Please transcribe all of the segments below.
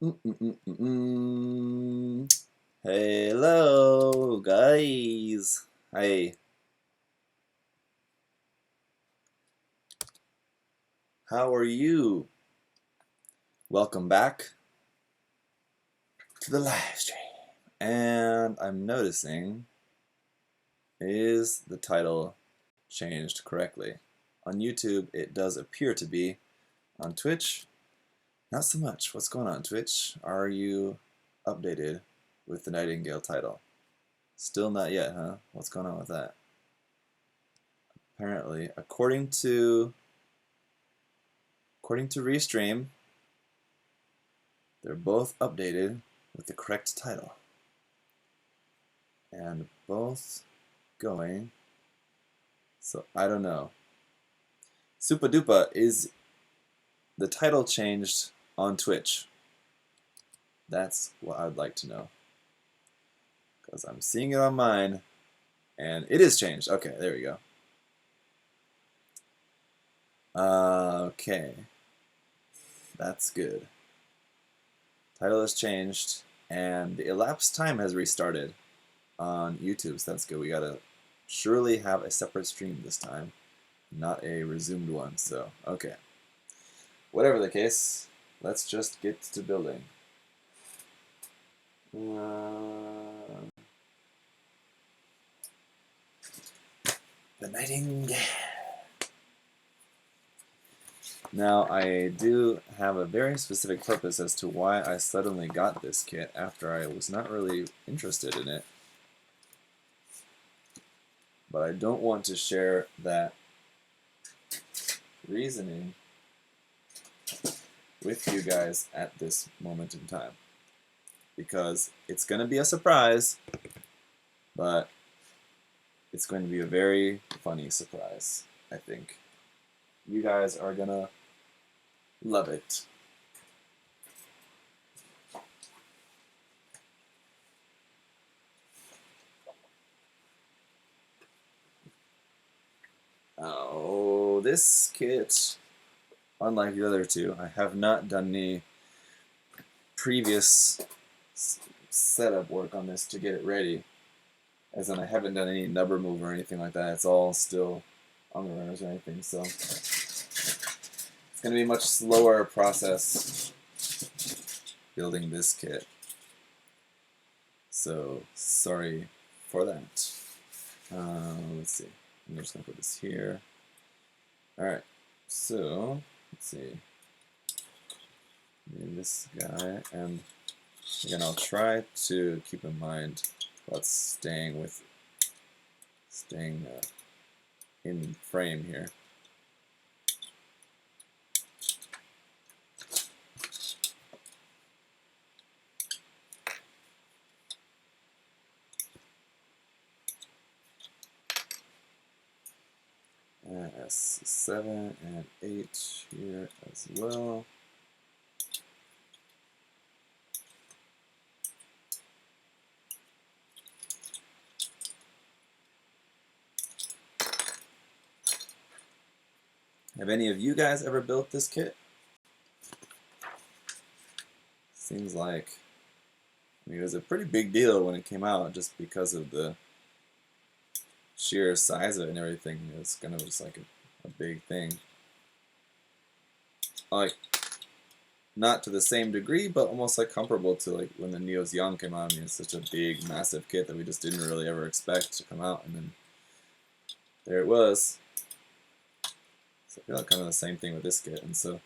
Hello, guys. Hey, how are you? Welcome back to the live stream. And I'm noticing, is the title changed correctly? On YouTube, it does appear to be. On Twitch, not so much. What's going on, Twitch? Are you updated with the Nightingale title? Still not yet, huh? What's going on with that? Apparently, according to Restream, they're both updated with the correct title. And both going, so I don't know. Supa Dupa, is the title changed on Twitch? That's what I'd like to know. Because I'm seeing it on mine, and it is changed. Okay, there we go. Okay. That's good. Title has changed, and the elapsed time has restarted on YouTube, so that's good. We gotta surely have a separate stream this time, not a resumed one, so okay. Whatever the case, let's just get to building. The Nightingale. Now, I do have a very specific purpose as to why I suddenly got this kit after I was not really interested in it. But I don't want to share that reasoning with you guys at this moment in time. Because it's going to be a surprise, but it's going to be a very funny surprise, I think. You guys are going to love it. Oh, this kit, unlike the other two, I have not done any previous setup work on this to get it ready. As in, I haven't done any nub removal or anything like that. It's all still on the runners or anything, so it's going to be a much slower process building this kit. So, sorry for that. Let's see. I'm just going to put this here. Alright, so, let's see. Maybe this guy, and again, I'll try to keep in mind about staying in frame here. S7 and 8 here as well. Have any of you guys ever built this kit? Seems like, I mean, it was a pretty big deal when it came out just because of the sheer size of it and everything. It was kind of just like a big thing. Like, not to the same degree, but almost like comparable to like when the Neos Young came out. I mean, it's such a big, massive kit that we just didn't really ever expect to come out, and then there it was. So I feel like kind of the same thing with this kit, and so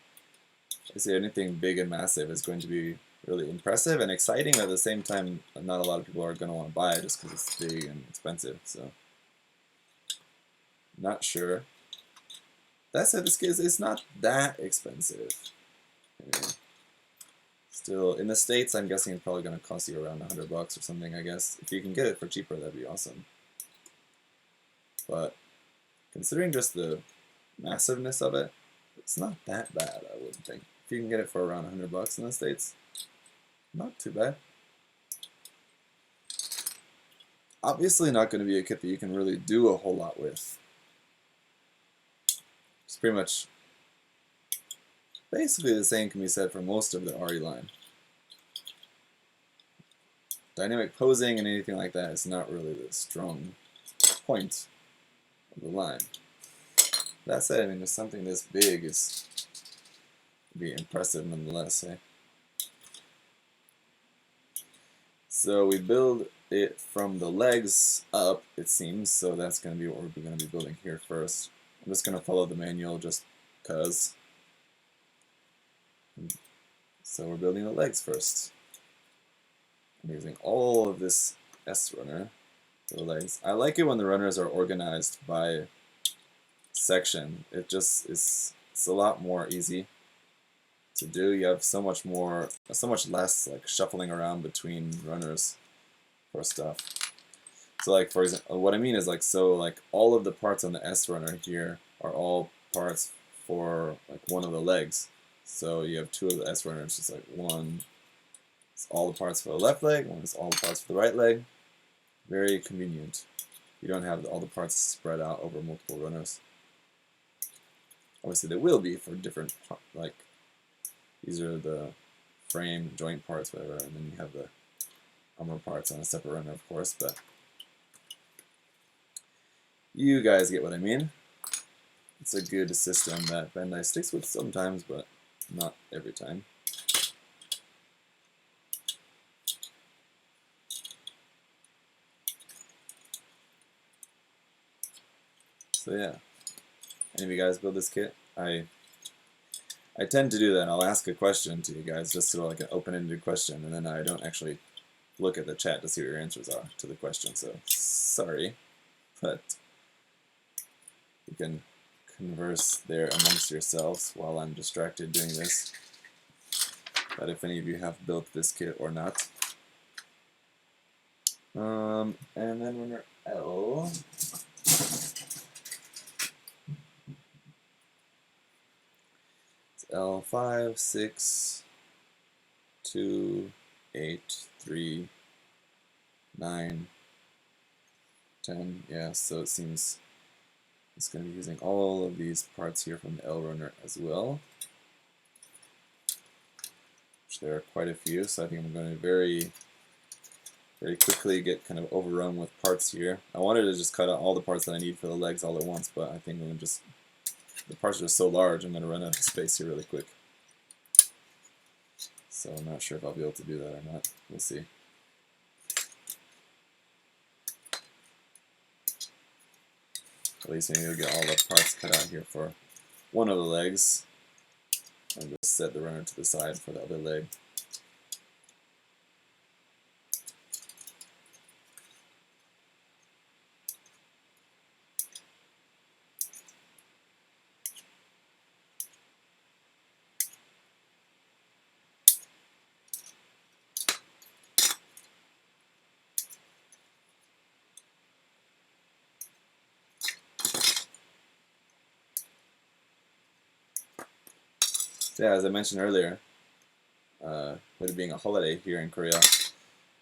I say anything big and massive is going to be really impressive and exciting, but at the same time, not a lot of people are going to want to buy it just because it's big and expensive, so not sure. That said, this kit is not that expensive. Anyway, still, in the States, I'm guessing it's probably going to cost you around $100 or something, I guess. If you can get it for cheaper, that'd be awesome. But considering just the massiveness of it, it's not that bad, I wouldn't think. If you can get it for around $100 in the States, not too bad. Obviously not going to be a kit that you can really do a whole lot with. It's pretty much basically the same can be said for most of the RE line. dynamic posing and anything like that is not really the strong point of the line. That said, I mean, if something this big is be impressive nonetheless, eh? So we build it from the legs up, it seems, so that's going to be what we're going to be building here first. I'm just going to follow the manual just because. So we're building the legs first. I'm using all of this S runner for the legs. I like it when the runners are organized by section. It just is, it's a lot more easy to do. You have so much less like shuffling around between runners for stuff. So like for example, what I mean is like, so like all of the parts on the S runner here are all parts for like one of the legs. So you have two of the S runners, just like one is all the parts for the left leg, one is all the parts for the right leg. Very convenient. You don't have all the parts spread out over multiple runners. Obviously, they will be for different, like, these are the frame, joint parts, whatever, and then you have the armor parts on a separate runner, of course, but you guys get what I mean. It's a good system that Bandai sticks with sometimes, but not every time. So yeah, any of you guys build this kit? I tend to do that. I'll ask a question to you guys, just sort of like an open-ended question, and then I don't actually look at the chat to see what your answers are to the question, so sorry, but you can converse there amongst yourselves while I'm distracted doing this. But if any of you have built this kit or not. And then runner L. It's L5, 6, 2, 8, 3, 9, 10. Yeah, so it seems it's going to be using all of these parts here from the L runner as well. Which there are quite a few, so I think I'm going to very quickly get kind of overrun with parts here. I wanted to just cut out all the parts that I need for the legs all at once, but I think I'm going to just, the parts are just so large, I'm going to run out of space here really quick. So I'm not sure if I'll be able to do that or not. We'll see. At least maybe we'll get all the parts cut out here for one of the legs, and just set the runner to the side for the other leg. So yeah, as I mentioned earlier, with it being a holiday here in Korea,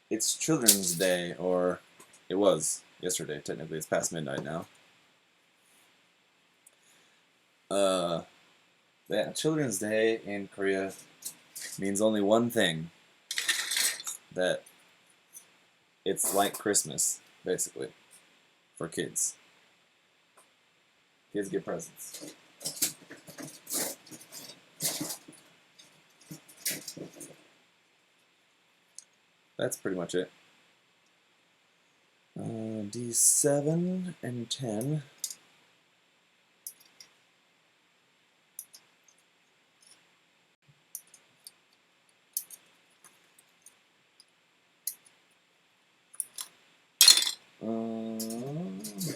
it's Children's Day, or it was yesterday. Technically, it's past midnight now. Yeah, Children's Day in Korea means only one thing: that it's like Christmas, basically, for kids. Kids get presents. That's pretty much it. D7 and 10.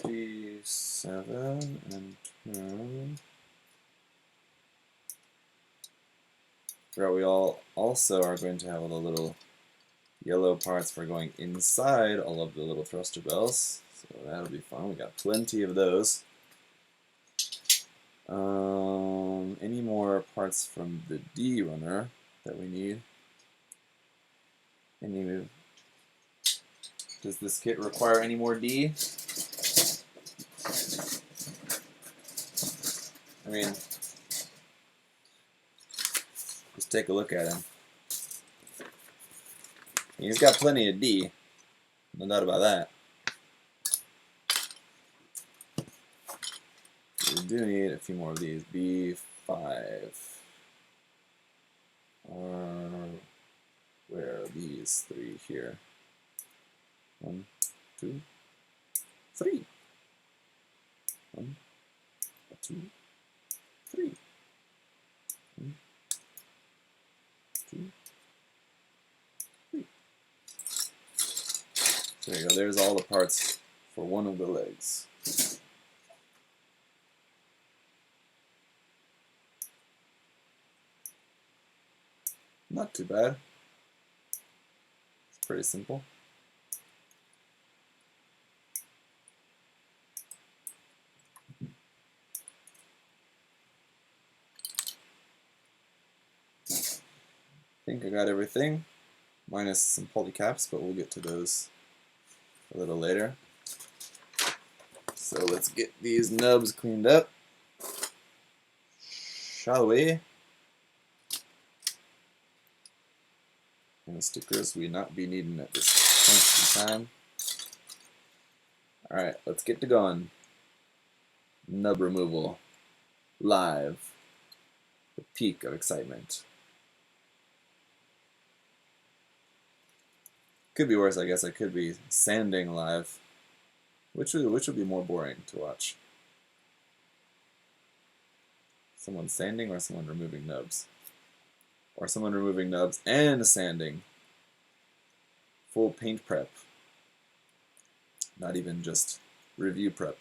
D7 and 10. We all also are going to have all the little yellow parts for going inside all of the little thruster bells, so that'll be fun. We got plenty of those. Any more parts from the D runner that we need? Does this kit require any more D? I mean, just take a look at him. He's got plenty of D, no doubt about that. We do need a few more of these. B5. Where are these three here? 1, 2, 3. 1, 2, 3. 1, 2, 3. So there you go. There's all the parts for one of the legs. Not too bad. It's pretty simple. I think I got everything, minus some polycaps, but we'll get to those a little later. So let's get these nubs cleaned up, shall we? And the stickers we not be needing at this point in time. Alright, let's get to going. Nub removal. Live. The peak of excitement. Could be worse, I guess. I could be sanding live. Which would be more boring to watch? Someone sanding or someone removing nubs? Or someone removing nubs and sanding. Full paint prep. Not even just review prep.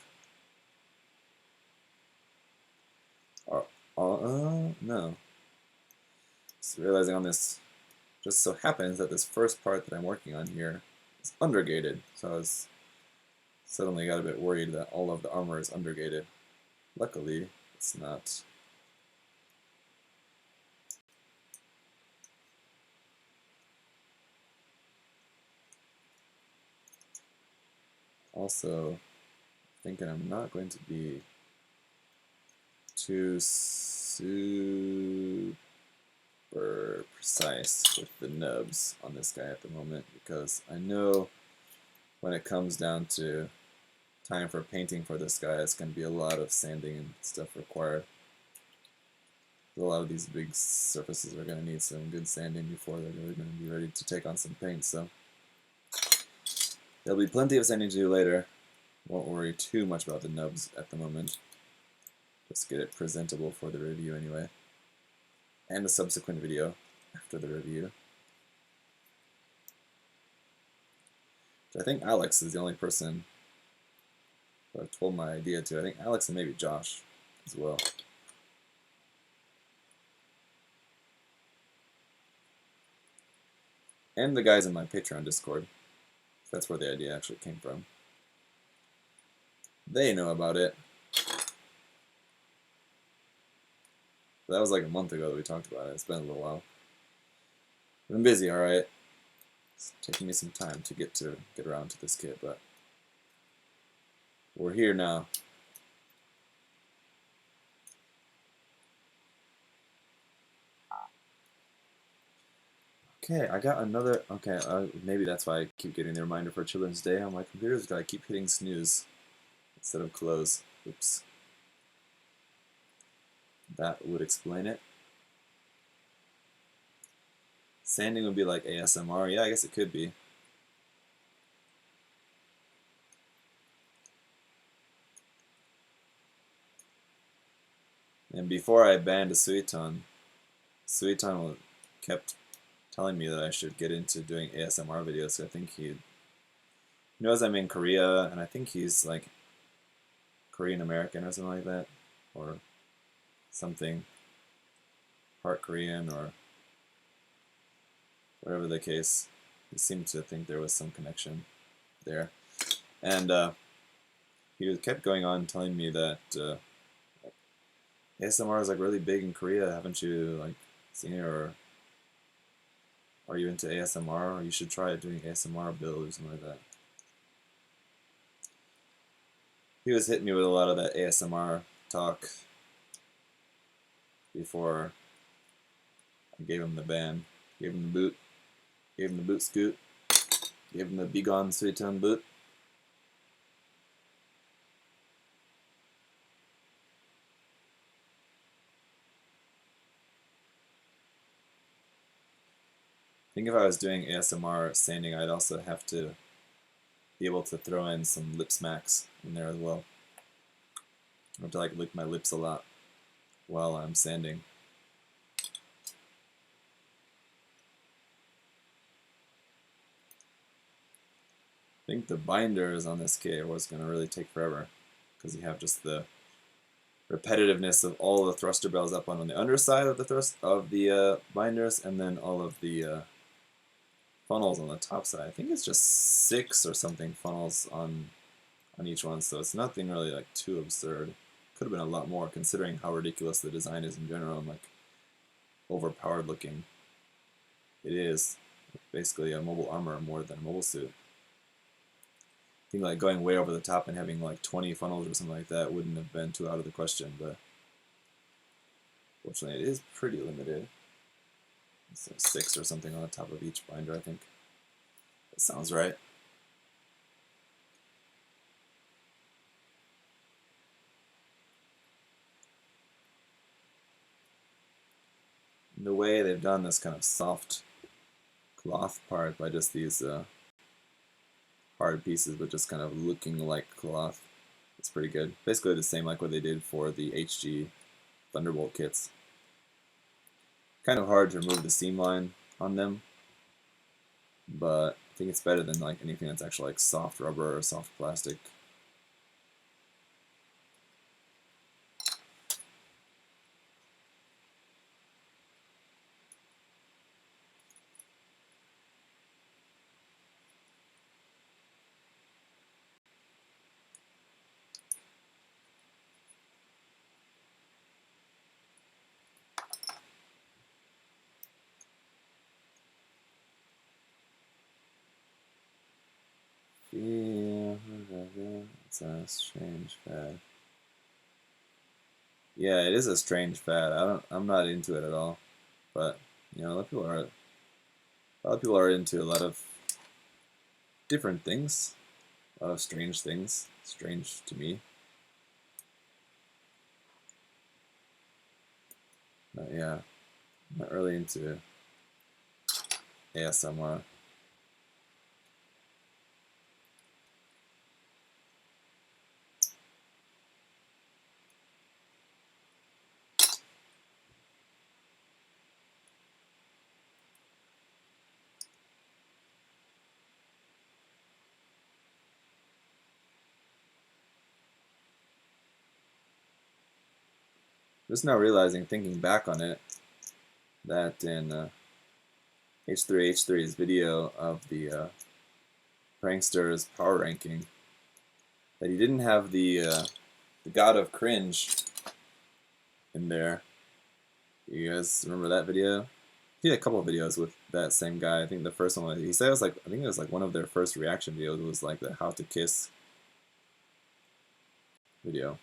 No. Just realizing on this, just so happens that this first part that I'm working on here is undergated. So I was suddenly got a bit worried that all of the armor is undergated. Luckily, it's not. Also, thinking I'm not going to be too super precise with the nubs on this guy at the moment, because I know when it comes down to time for painting for this guy, it's going to be a lot of sanding and stuff required. A lot of these big surfaces are going to need some good sanding before they're really going to be ready to take on some paint, so there'll be plenty of sanding to do later. Won't worry too much about the nubs at the moment. Just get it presentable for the review anyway. And a subsequent video after the review. I think Alex is the only person who I've told my idea to. I think Alex and maybe Josh as well. And the guys in my Patreon Discord. That's where the idea actually came from. They know about it. That was like a month ago that we talked about it. It's been a little while. I've been busy, alright. It's taking me some time to get around to this kit, but we're here now. Okay, I got another. Okay, maybe that's why I keep getting the reminder for Children's Day on my computer. I keep hitting snooze instead of close. Oops. That would explain it. Sanding would be like ASMR. Yeah, I guess it could be. And before I banned a Suiton kept telling me that I should get into doing ASMR videos. So I think he knows I'm in Korea, and I think he's like Korean American or something like that, or something, part Korean or whatever the case. He seemed to think there was some connection there, and he kept going on telling me that ASMR is like really big in Korea. Haven't you like seen it, or are you into ASMR? Or you should try doing ASMR build or something like that. He was hitting me with a lot of that ASMR talk before I gave him the ban, gave him the boot scoot. Give him the Begone Suiton boot. I think if I was doing ASMR sanding, I'd also have to be able to throw in some lip smacks in there as well. I have to like lick my lips a lot while I'm sanding. I think the binders on this kit was going to really take forever because you have just the repetitiveness of all the thruster bells up on the underside of the binders, and then all of the funnels on the top side. I think it's just 6 or something funnels on each one, so it's nothing really like too absurd. Could have been a lot more considering how ridiculous the design is in general and like overpowered looking it is. Basically a mobile armor more than a mobile suit. I think like going way over the top and having like 20 funnels or something like that wouldn't have been too out of the question, but fortunately it is pretty limited. It's like 6 or something on the top of each binder, I think. That sounds right. The way they've done this kind of soft cloth part by just these hard pieces, but just kind of looking like cloth, it's pretty good. Basically the same like what they did for the HG Thunderbolt kits. Kind of hard to remove the seam line on them, but I think it's better than like anything that's actually like soft rubber or soft plastic. Yeah, it's a strange fad. Yeah, it is a strange fad. I'm not into it at all. But you know, a lot of people are into a lot of different things, a lot of strange things. Strange to me. But yeah, I'm not really into ASMR. Just now realizing, thinking back on it, that in H3H3's video of the prankster's power ranking, that he didn't have the God of Cringe in there. You guys remember that video? He had a couple of videos with that same guy. I think the first one, he said it was like, I think it was like one of their first reaction videos. It was like the How to Kiss video.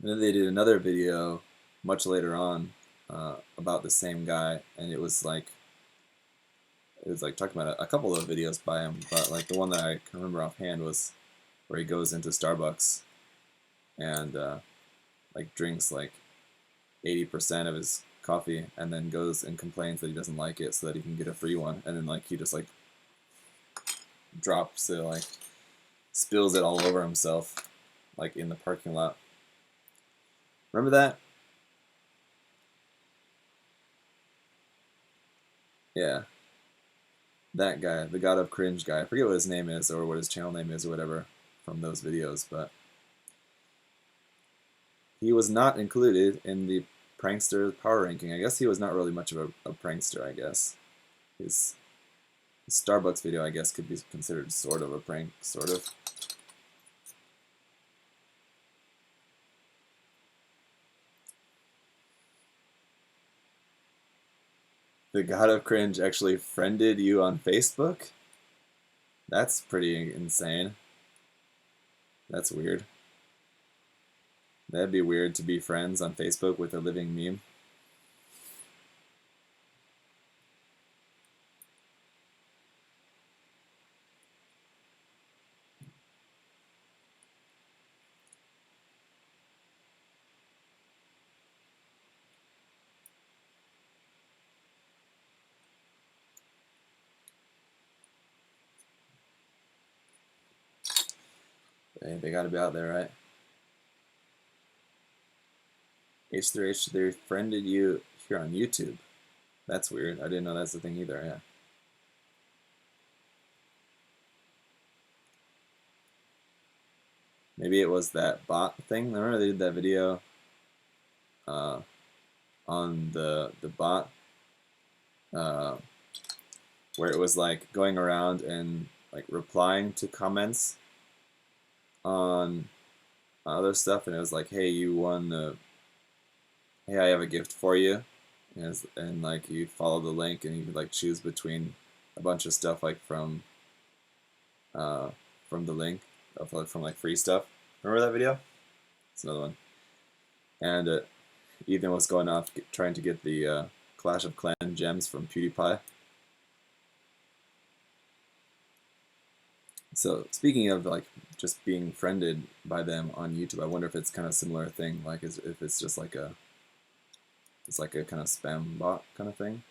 And then they did another video much later on about the same guy, and it was like talking about a couple of videos by him, but like the one that I can remember offhand was where he goes into Starbucks and like drinks like 80% of his coffee, and then goes and complains that he doesn't like it so that he can get a free one, and then like he just like drops it, like spills it all over himself, like in the parking lot. Remember that? Yeah. That guy, the God of Cringe guy. I forget what his name is or what his channel name is or whatever from those videos, but he was not included in the prankster power ranking. I guess he was not really much of a prankster, I guess. His Starbucks video, I guess, could be considered sort of a prank, sort of. The God of Cringe actually friended you on Facebook? That's pretty insane. That's weird. That'd be weird to be friends on Facebook with a living meme. They gotta be out there, right? H3H3 friended you here on YouTube. That's weird. I didn't know that's the thing either, yeah. Maybe it was that bot thing. Remember they did that video on the bot where it was like going around and like replying to comments on other stuff, and it was like, hey, you won the, hey, I have a gift for you, and like you follow the link and you could like choose between a bunch of stuff like from the link from like free stuff. Remember that video? It's another one. And Ethan was going off trying to get the Clash of Clans gems from PewDiePie. So speaking of like just being friended by them on YouTube, I wonder if it's kind of similar thing, like if it's just like a kind of spam bot kind of thing.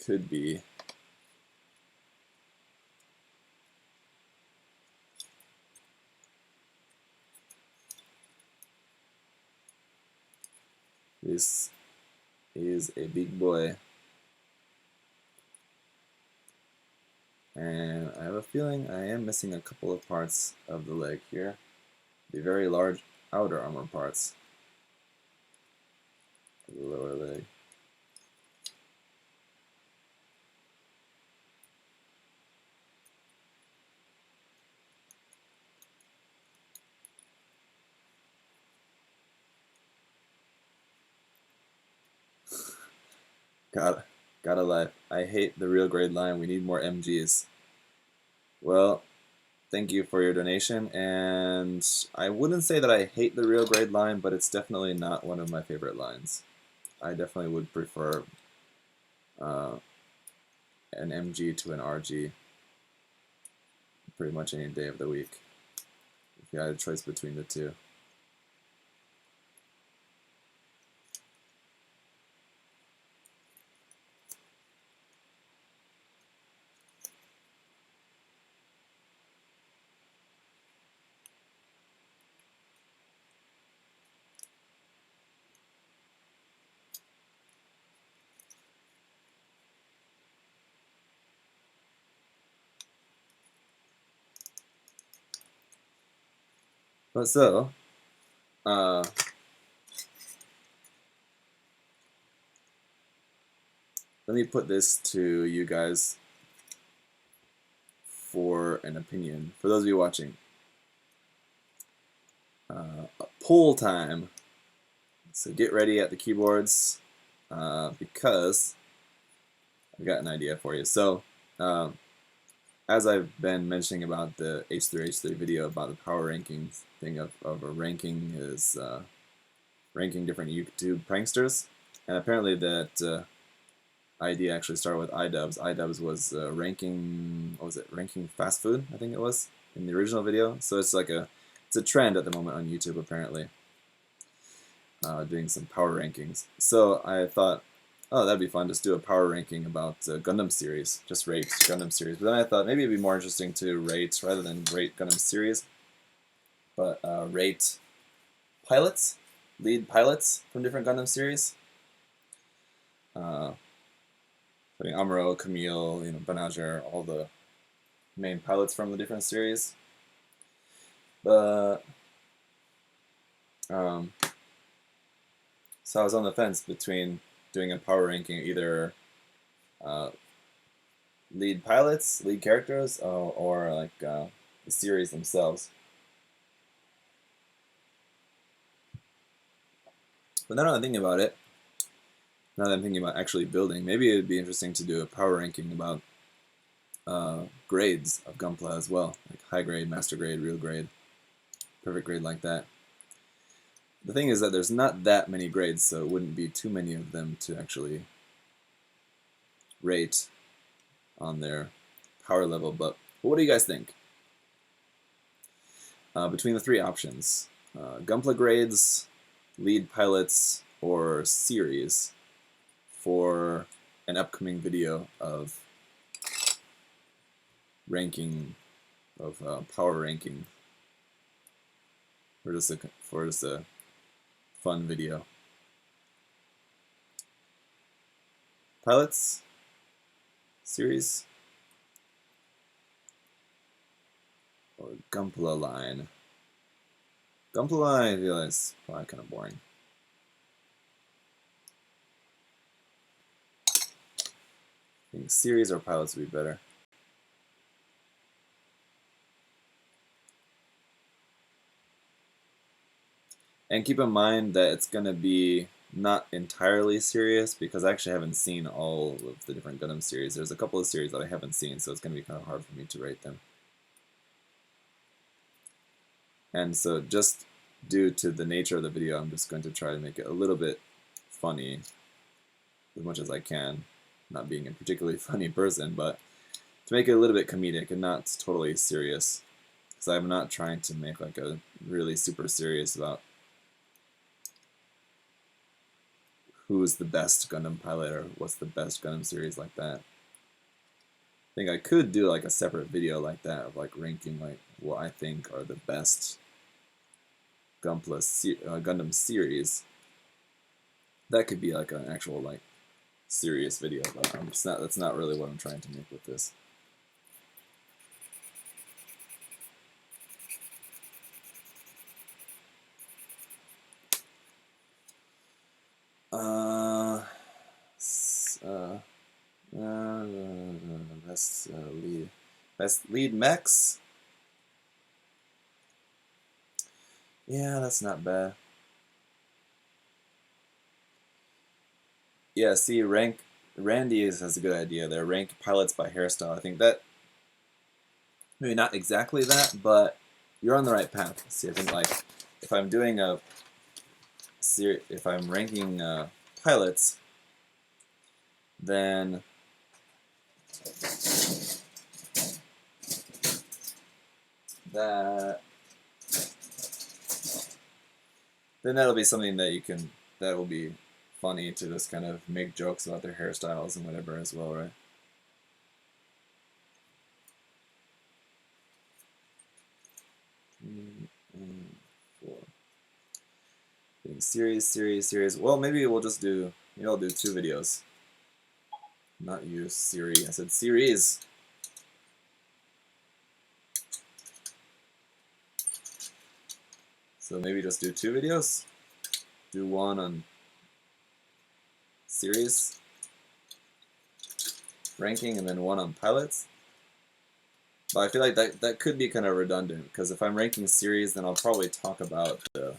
Could be. This is a big boy. And I have a feeling I am missing a couple of parts of the leg here. The very large outer armor parts. The lower leg. Gotta lie. I hate the real grade line. We need more MGs. Well, thank you for your donation, and I wouldn't say that I hate the real grade line, but it's definitely not one of my favorite lines. I definitely would prefer an MG to an RG pretty much any day of the week if you had a choice between the two. But so, let me put this to you guys for an opinion. For those of you watching, poll time. So get ready at the keyboards because I've got an idea for you. So as I've been mentioning about the H3H3 video about the power rankings thing of a ranking is ranking different YouTube pranksters, and apparently that idea actually started with iDubbbz. iDubbbz was ranking, what was it, ranking fast food, I think it was, in the original video. So it's like it's a trend at the moment on YouTube apparently, doing some power rankings. So I thought, oh, that'd be fun, just do a power ranking about Gundam series, just rate Gundam series. But then I thought maybe it'd be more interesting to rate, rather than rate Gundam series, but rate pilots, lead pilots from different Gundam series. Putting Amuro, Camille, Banager, all the main pilots from the different series. But so I was on the fence between doing a power ranking, either lead pilots, lead characters, or like the series themselves. But now that I'm thinking about it, now that I'm thinking about actually building, maybe it'd be interesting to do a power ranking about grades of Gunpla as well, like high grade, master grade, real grade, perfect grade, like that. The thing is that there's not that many grades, so it wouldn't be too many of them to actually rate on their power level. But what do you guys think? Between the three options, Gunpla grades, lead pilots, or series for an upcoming video of ranking of power ranking for just a fun video. Pilots series or Gunpla line. Gunpla line, I feel is probably kind of boring. I think series or pilots would be better. And keep in mind that it's going to be not entirely serious because I actually haven't seen all of the different Gundam series. There's a couple of series that I haven't seen, so it's going to be kind of hard for me to rate them. And so just due to the nature of the video, I'm just going to try to make it a little bit funny as much as I can. Not being a particularly funny person, but to make it a little bit comedic and not totally serious. Because I'm not trying to make like a really super serious about who's the best Gundam pilot or what's the best Gundam series like that. I think I could do like a separate video like that of like ranking like what I think are the best Gundam series. That could be like an actual like serious video, but that's not really what I'm trying to make with this. Best lead mechs. Yeah, that's not bad. Yeah, see, Randy has a good idea there. Rank pilots by hairstyle. I think that maybe not exactly that, but you're on the right path. See, I think like if I'm doing if I'm ranking pilots, then that'll be something that will be funny to just kind of make jokes about their hairstyles and whatever as well, right? Four. Series. Well, maybe we'll just do. Maybe I'll do 2 videos. Not use Siri. I said series. So maybe just do 2 videos. Do one on series ranking and then one on pilots. But I feel like that could be kind of redundant because if I'm ranking series, then I'll probably talk about the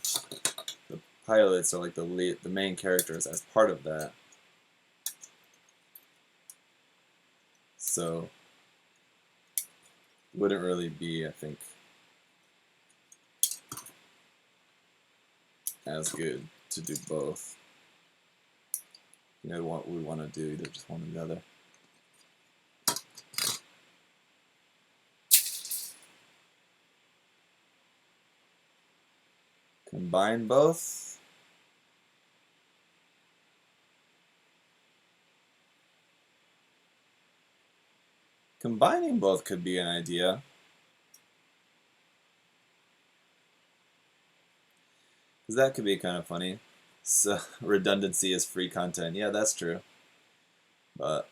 pilots or like the main characters as part of that. So wouldn't really be, I think, as good to do both. You know what we want to do, either just one or the other. Combine both. Combining both could be an idea. Because that could be kind of funny. So redundancy is free content. Yeah, that's true. But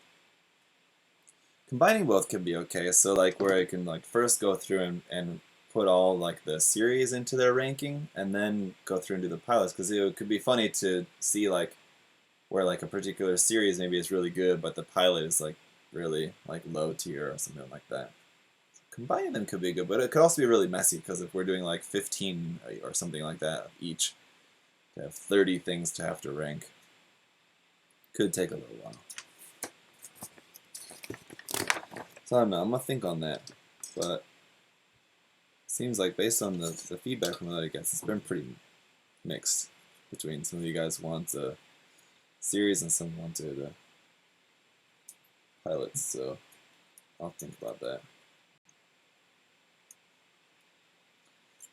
combining both could be okay. So like where I can like first go through and put all like the series into their ranking and then go through and do the pilots. Because it could be funny to see like where like a particular series maybe is really good, but the pilot is like really like low tier or something like that. So combining them could be good, but it could also be really messy because if we're doing like 15 or something like that each, to have 30 things to have to rank, could take a little while. So I don't know, I'm gonna think on that, but it seems like based on the feedback from the other guys, it's been pretty mixed between some of you guys want a series and some wanted pilots, so I'll think about that.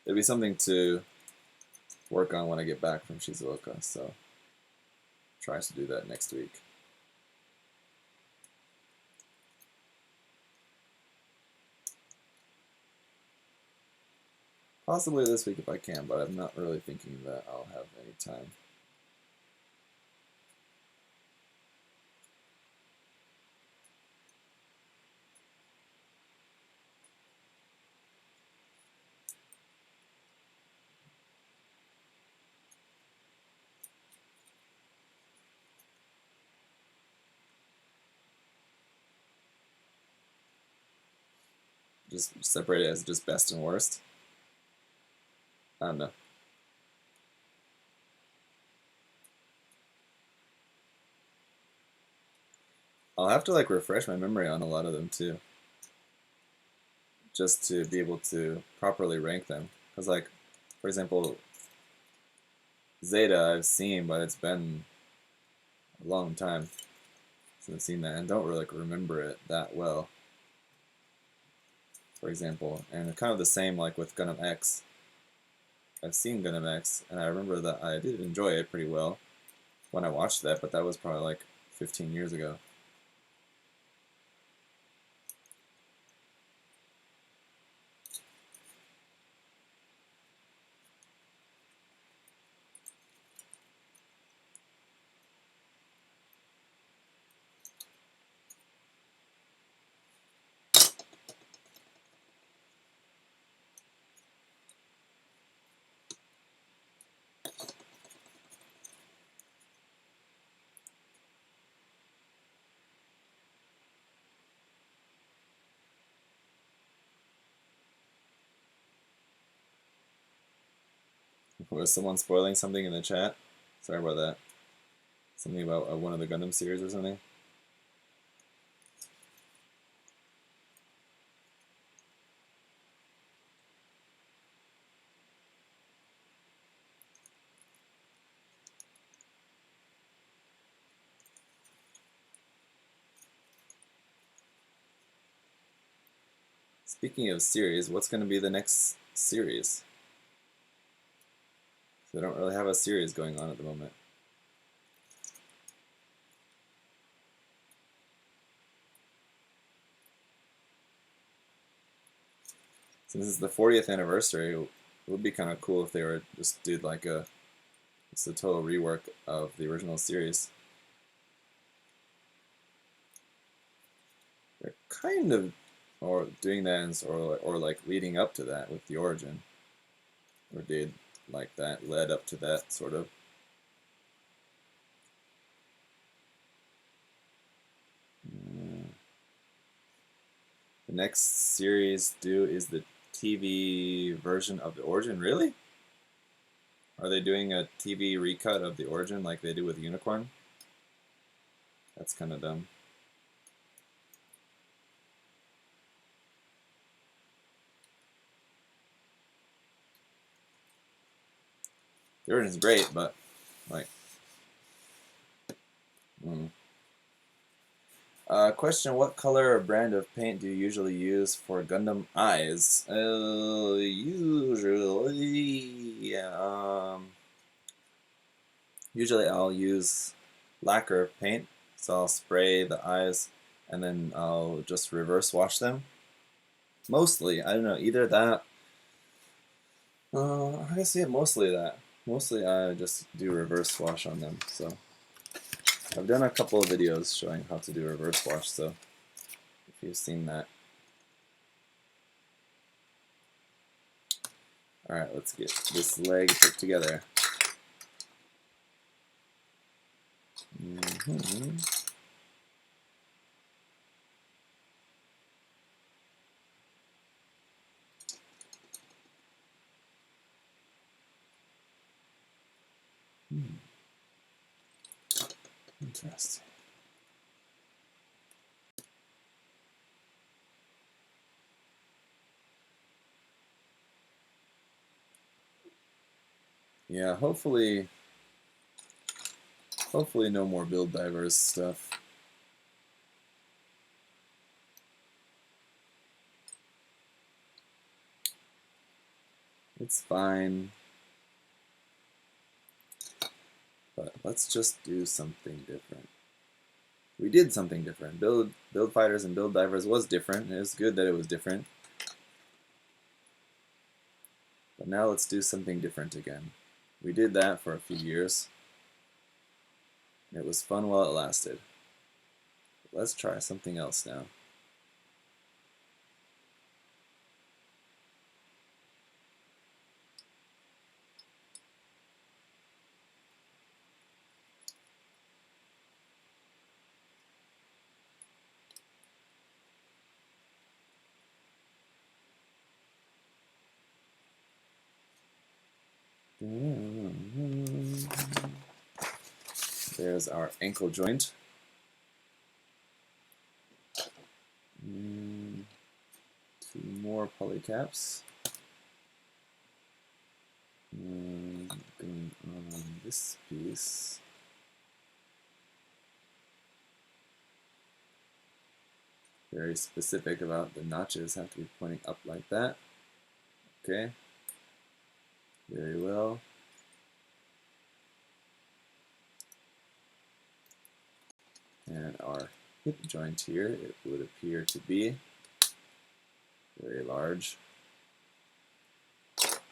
There'll be something to work on when I get back from Shizuoka, so try to do that next week. Possibly this week if I can, but I'm not really thinking that I'll have any time. Just separate it as just best and worst. I don't know. I'll have to like refresh my memory on a lot of them too, just to be able to properly rank them. Because like, for example, Zeta I've seen, but it's been a long time since I've seen that, and don't really like remember it that well. For example, and kind of the same like with Gundam X. I've seen Gundam X, and I remember that I did enjoy it pretty well when I watched that, but that was probably like 15 years ago. Was someone spoiling something in the chat? Sorry about that. Something about one of the Gundam series or something? Speaking of series, what's going to be the next series? So I don't really have a series going on at the moment. Since it's the 40th anniversary, it would be kind of cool if they were just did like a total rework of the original series. They're kind of or doing that or like leading up to that with the origin, or did like that led up to that sort of. The next series due is the TV version of the origin. Really? Are they doing a TV recut of the origin like they do with Unicorn? That's kind of dumb. The origin's great, but like, question: what color or brand of paint do you usually use for Gundam eyes? Usually I'll use lacquer paint, so I'll spray the eyes and then I'll just reverse wash them. Mostly, I don't know, either that. I guess yeah, mostly that. Mostly I just do reverse wash on them. So I've done a couple of videos showing how to do reverse wash. So if you've seen that. All right, let's get this leg put together. Interesting. Yeah, hopefully no more build divers stuff. It's fine. But let's just do something different. We did something different. Build fighters and build divers was different. It was good that it was different. But now let's do something different again. We did that for a few years. It was fun while it lasted. Let's try something else now. There's our ankle joint. Two more polycaps. Going on this piece. Very specific about the notches, have to be pointing up like that. Okay. Very well. And our hip joint here, it would appear to be very large.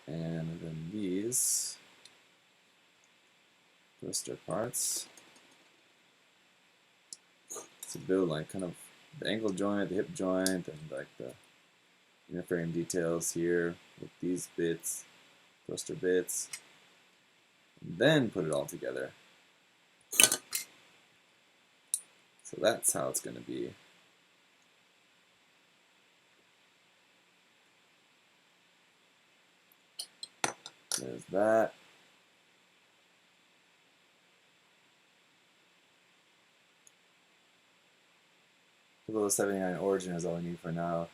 And then these thruster parts to build like kind of the ankle joint, the hip joint, and like the inner frame details here with these bits, thruster bits, and then put it all together. So that's how it's going to be. There's that. Below 79 origin is all we need for now.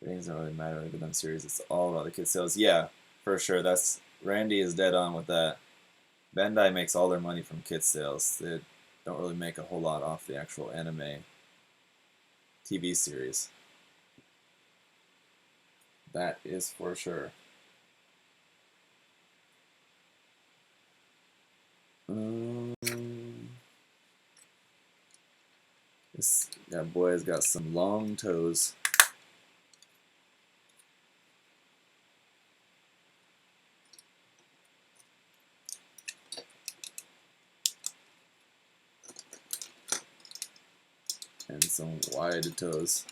Ratings don't really matter with the Gundam series. It's all about the kit sales. Yeah, for sure. That's Randy is dead on with that. Bandai makes all their money from kit sales. They don't really make a whole lot off the actual anime TV series. That is for sure. This boy has got some long toes. And some wide toes.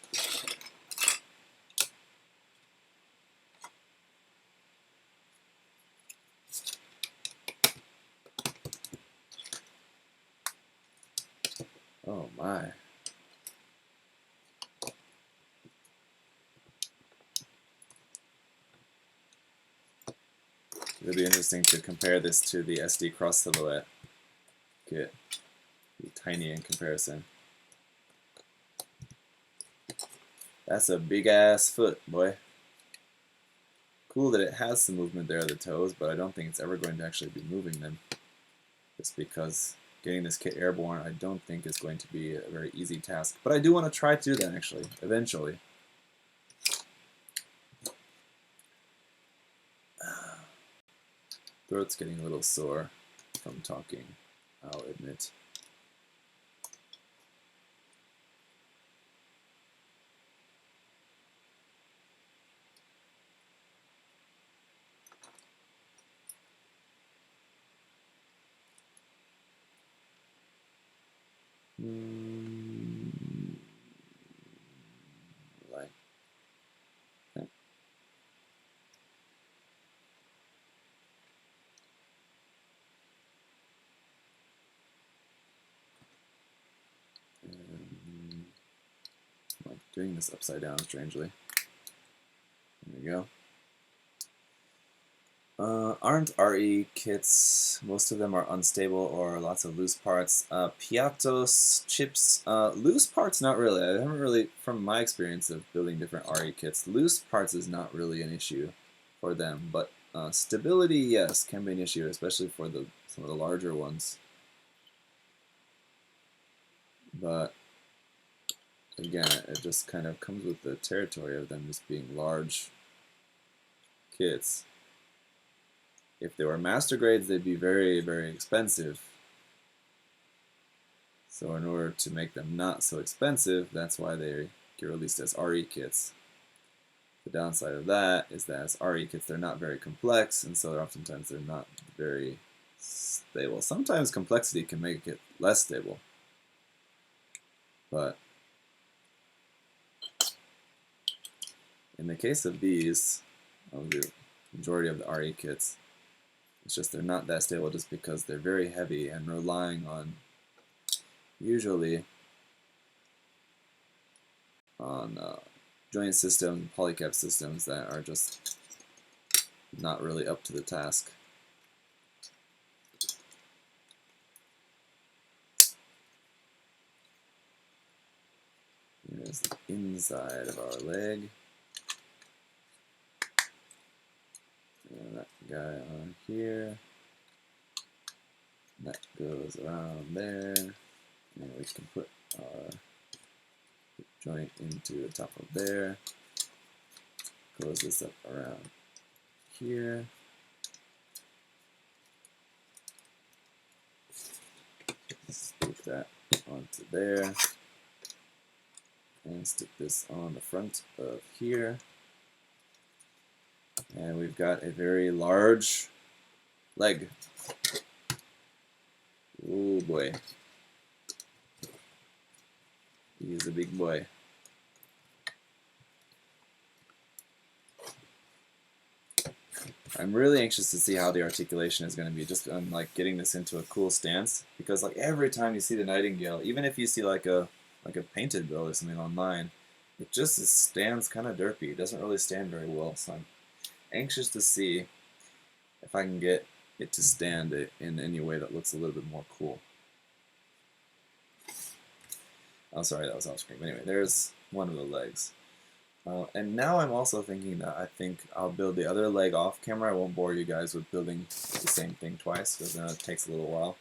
Oh my. It'll be interesting to compare this to the SD Cross Silhouette kit. Be tiny in comparison. That's a big ass foot, boy. Cool that it has some movement there of the toes, but I don't think it's ever going to actually be moving them. Just because getting this kit airborne I don't think is going to be a very easy task. But I do want to try to do that actually, eventually. Throat's getting a little sore from talking, I'll admit. Like that. I'm like doing this upside down strangely. There we go. Aren't RE kits, most of them are unstable or lots of loose parts. Piatos, chips, loose parts not really. I haven't really, from my experience of building different RE kits, loose parts is not really an issue for them, but stability, yes, can be an issue, especially for some of the larger ones. But again, it just kind of comes with the territory of them just being large kits. If they were master grades, they'd be very, very expensive. So in order to make them not so expensive, that's why they get released as RE kits. The downside of that is that as RE kits, they're not very complex, and so oftentimes they're not very stable. Sometimes complexity can make it less stable, but in the case of these, of the majority of the RE kits, it's just they're not that stable just because they're very heavy and relying on, usually, on joint systems, polycap systems that are just not really up to the task. Here's the inside of our leg. And that guy on here. That goes around there. And we can put our joint into the top of there. Close this up around here. Stick that onto there. And stick this on the front of here. And we've got a very large leg. Oh boy. He's a big boy. I'm really anxious to see how the articulation is going to be, just on like getting this into a cool stance, because like every time you see the Nightingale, even if you see like a painted build or something online, it just stands kind of derpy. It doesn't really stand very well, so I'm anxious to see if I can get it to stand in any way that looks a little bit more cool. Oh, sorry, that was off screen. But anyway, there's one of the legs. And now I'm also thinking that I think I'll build the other leg off camera. I won't bore you guys with building the same thing twice, because then it takes a little while.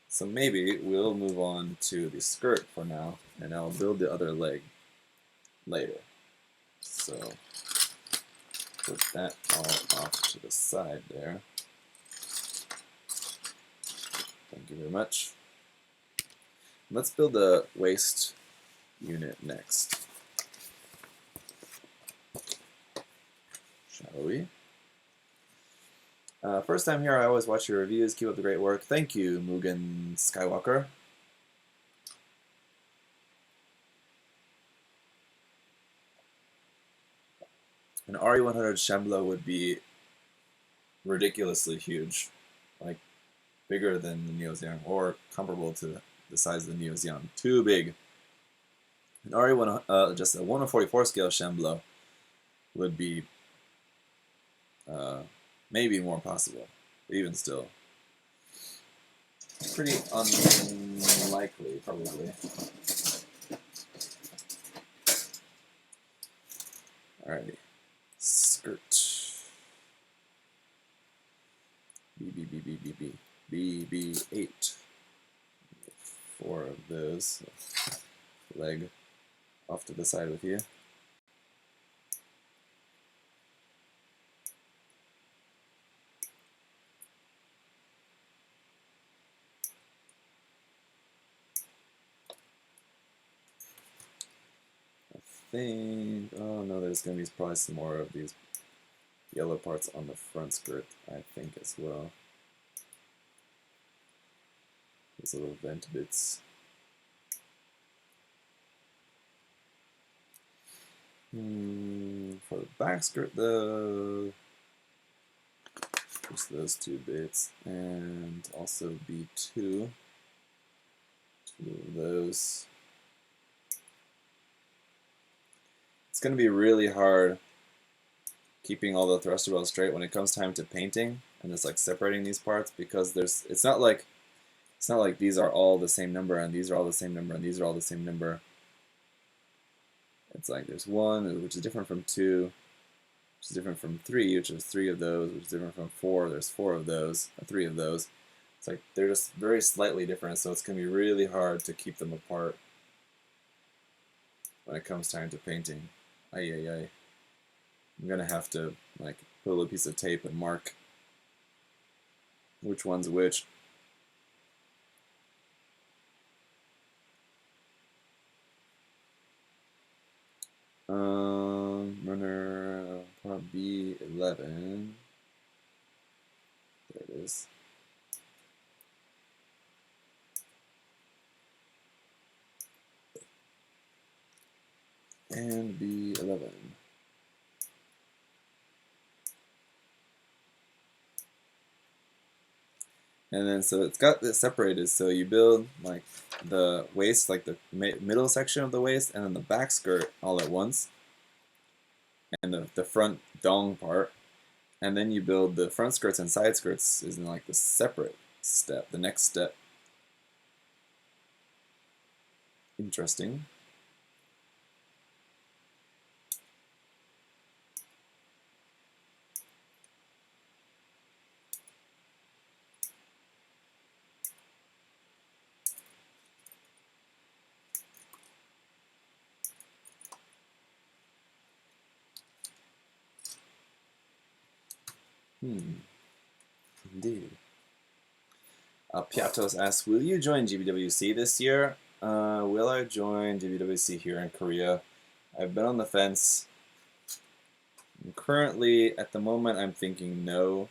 So maybe we'll move on to the skirt for now, and I'll build the other leg later. So put that all off to the side there. Thank you very much. Let's build the waist unit next. Shall we? First time here, I always watch your reviews. Keep up the great work. Thank you, Mugen Skywalker. An RE100 Shambler would be ridiculously huge, like bigger than the Neo Xeon, or comparable to the size of the Neo Xeon. Too big. An RE1, just a 1/44 scale Shambler would be maybe more possible, but even still, pretty unlikely, probably. Alrighty, skirt. BB8. 4 of those. Leg off to the side with you. Oh no, there's going to be probably some more of these yellow parts on the front skirt, I think, as well. These little vent bits. For the back skirt, though, just those 2 bits, and also B2. 2 of those. It's going to be really hard keeping all the thruster wells straight when it comes time to painting and just like separating these parts, because it's not like these are all the same number and these are all the same number and these are all the same number. It's like there's 1 which is different from 2, which is different from 3, which is 3 of those, which is different from 4, there's 4 of those, 3 of those. It's like they're just very slightly different, so it's going to be really hard to keep them apart when it comes time to painting. Ay, ay, ay. I'm going to have to like put a little piece of tape and mark which one's which. Runner. B11. There it is. And B11. And then so it's got this separated, so you build like the waist, like the middle section of the waist, and then the back skirt all at once, and the front dong part, and then you build the front skirts and side skirts is in like the separate step, the next step. Interesting. Indeed. Piatos asks, will you join GBWC this year? Will I join GBWC here in Korea? I've been on the fence. Currently, at the moment, I'm thinking no.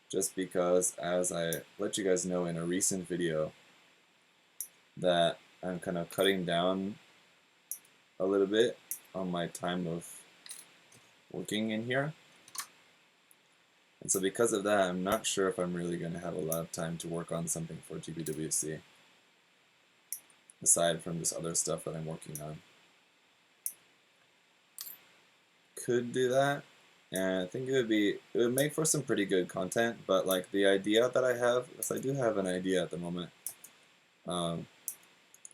Just because, as I let you guys know in a recent video, that I'm kind of cutting down a little bit on my time of working in here. And so because of that, I'm not sure if I'm really going to have a lot of time to work on something for GBWC, aside from this other stuff that I'm working on. Could do that, and I think it would make for some pretty good content, but like the idea that I have, yes, I do have an idea at the moment, I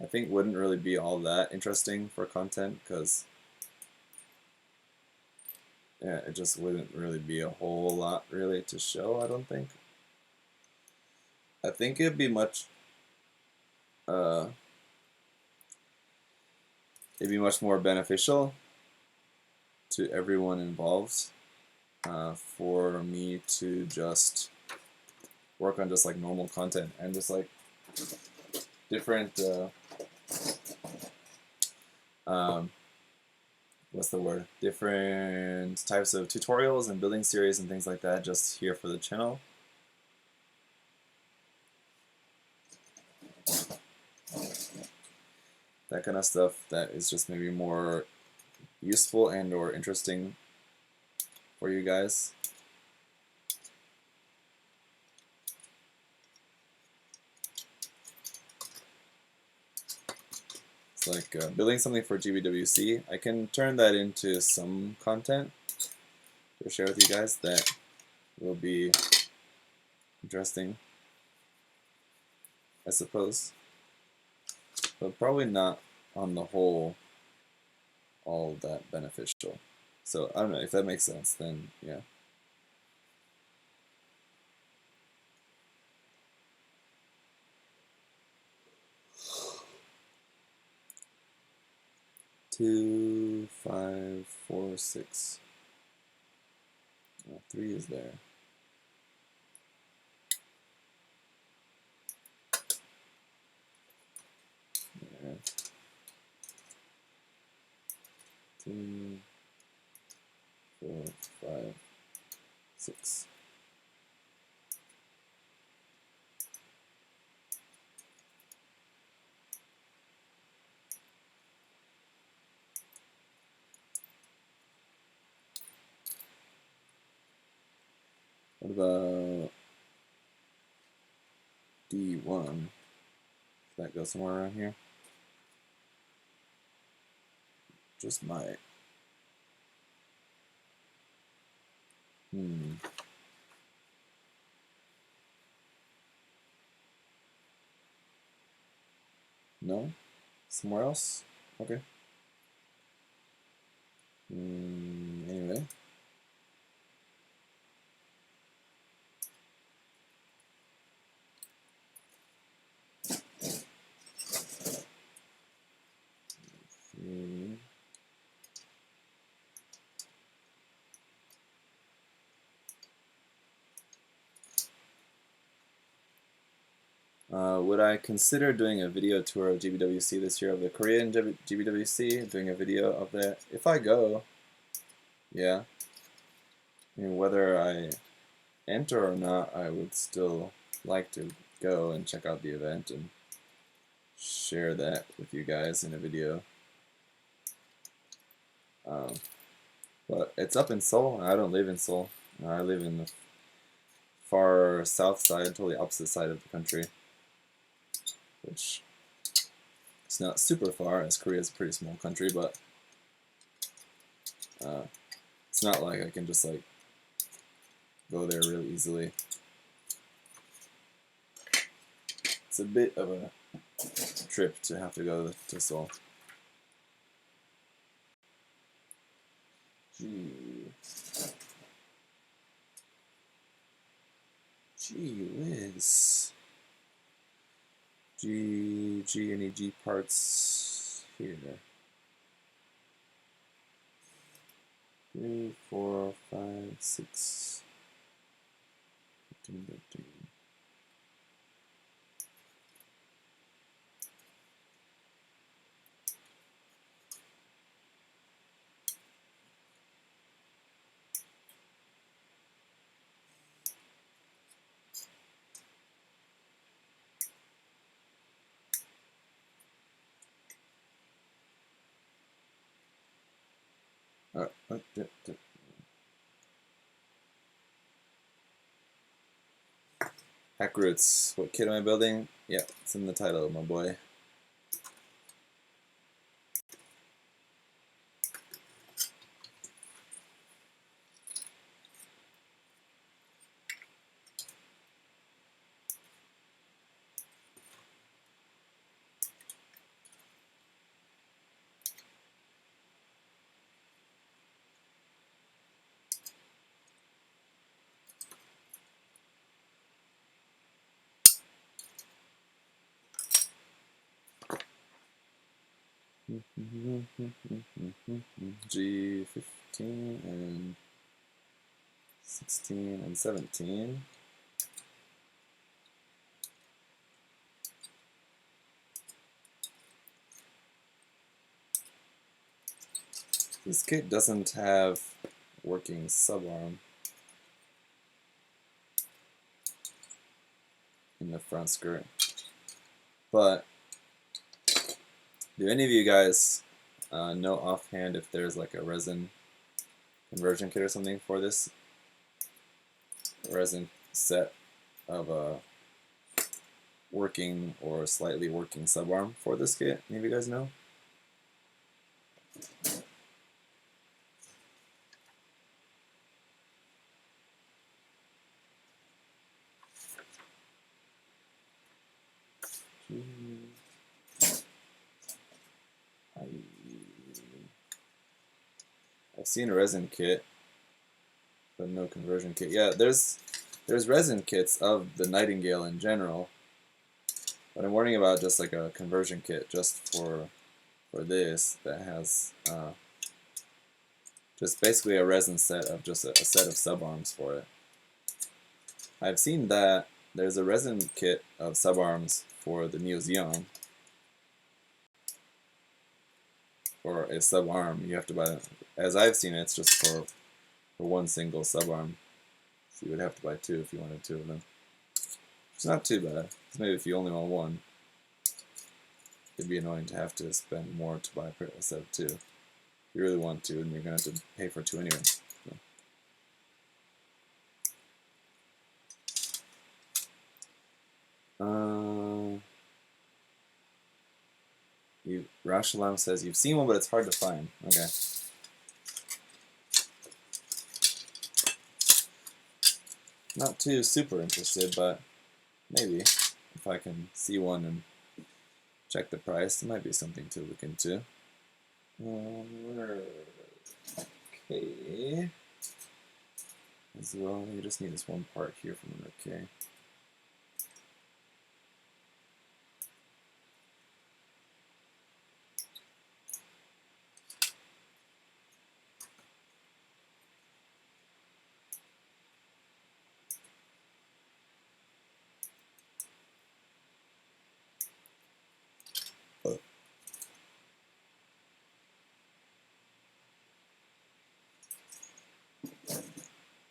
think wouldn't really be all that interesting for content, because yeah, it just wouldn't really be a whole lot really to show, I don't think. I think it'd be much more beneficial to everyone involved for me to just work on just like normal content and just like different what's the word? Different types of tutorials and building series and things like that just here for the channel. That kind of stuff that is just maybe more useful and or interesting for you guys. It's like building something for GBWC. I can turn that into some content to share with you guys that will be interesting, I suppose, but probably not on the whole all that beneficial. So I don't know if that makes sense, then yeah. Two, 5, 4, 6. 3 is there. There. 2, 4, 5, 6. What about D1? Does that go somewhere around here? Just might. No? Somewhere else? Okay. Anyway. Would I consider doing a video tour of GBWC this year, of the Korean GBWC, doing a video of that? If I go, yeah. I mean, whether I enter or not, I would still like to go and check out the event and share that with you guys in a video. But it's up in Seoul, and I don't live in Seoul. I live in the far south side, totally opposite side of the country, which it's not super far, as Korea is a pretty small country, but it's not like I can just like go there really easily. It's a bit of a trip to have to go to Seoul. Gee whiz. Any G parts here? 3, 4, 5, 6, 15, 13. Hack Roots. What kit am I building? Yeah, it's in the title, my boy. G15 and 16 and 17. This kit doesn't have working subarm in the front skirt, but do any of you guys know offhand if there's like a resin conversion kit or something for this resin set of a working or slightly working subarm for this kit? Any of you guys know? I've seen a resin kit, but no conversion kit. Yeah, there's resin kits of the Nightingale in general, but I'm warning about just like a conversion kit just for this that has just basically a resin set of just a set of subarms for it. I've seen that there's a resin kit of subarms for the Neo Xeon, or a subarm. You have to buy, as I've seen it, it's just for one single subarm. So you would have to buy two if you wanted two of them. It's not too bad. It's maybe if you only want one, it'd be annoying to have to spend more to buy a set of two. If you really want to, and you're going to have to pay for two anyway. Rashalam says, you've seen one, but it's hard to find. Okay. Not too super interested, but maybe if I can see one and check the price, it might be something to look into. Okay. As well, you just need this one part here from an okay.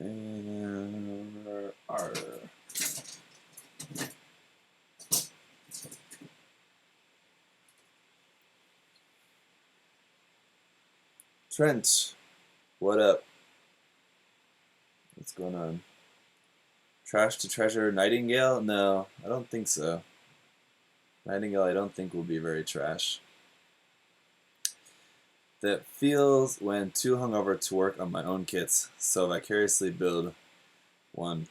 And R. Trent, what up? What's going on? Trash to treasure Nightingale? No, I don't think so. Nightingale I don't think will be very trash. That feels when too hungover to work on my own kits, so vicariously build one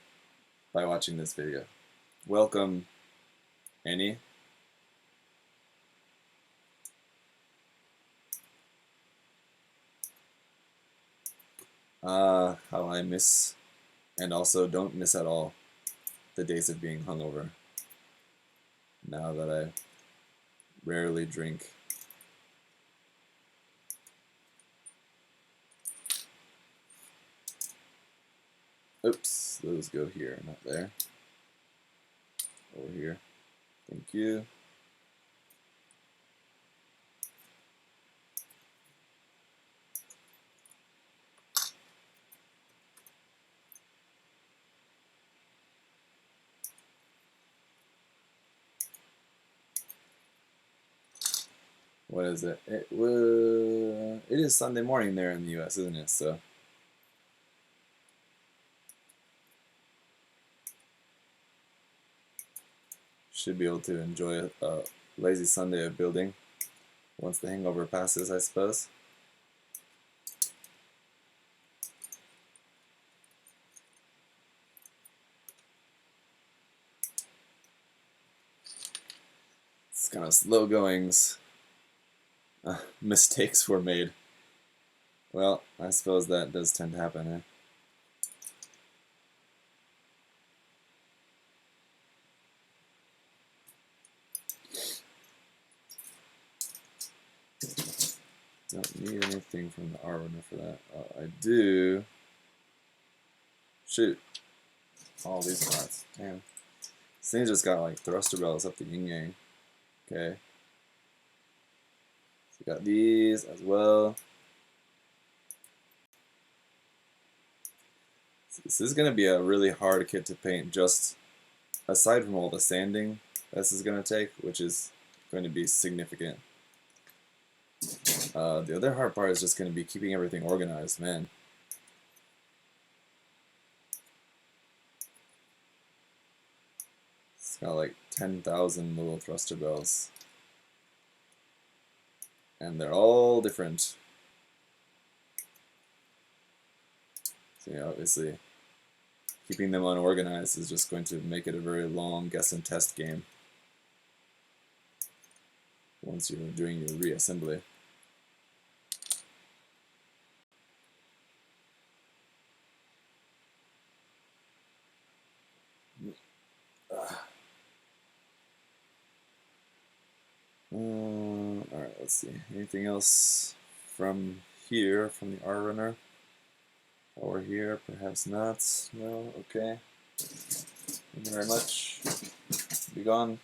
by watching this video. Welcome, Annie. How I miss, and also don't miss at all, the days of being hungover. Now that I rarely drink. Oops, those go here, not there. Over here. Thank you. What is it? It is Sunday morning there in the U.S., isn't it? So should be able to enjoy a lazy Sunday of building once the hangover passes, I suppose. It's kind of slow goings. Mistakes were made. Well, I suppose that does tend to happen, eh? Don't need anything from the R runner for that. I do. Shoot. All these parts. Damn. This thing just got like thruster bells up the yin yang. Okay. So we got these as well. So this is going to be a really hard kit to paint, just aside from all the sanding this is going to take, which is going to be significant. The other hard part is just going to be keeping everything organized, man. It's got like 10,000 little thruster bells. And they're all different. So yeah, obviously, keeping them unorganized is just going to make it a very long guess and test game once you're doing your reassembly. Alright, let's see. Anything else from here, from the R runner? Or here, perhaps not. No, okay. Thank you very much. Be gone.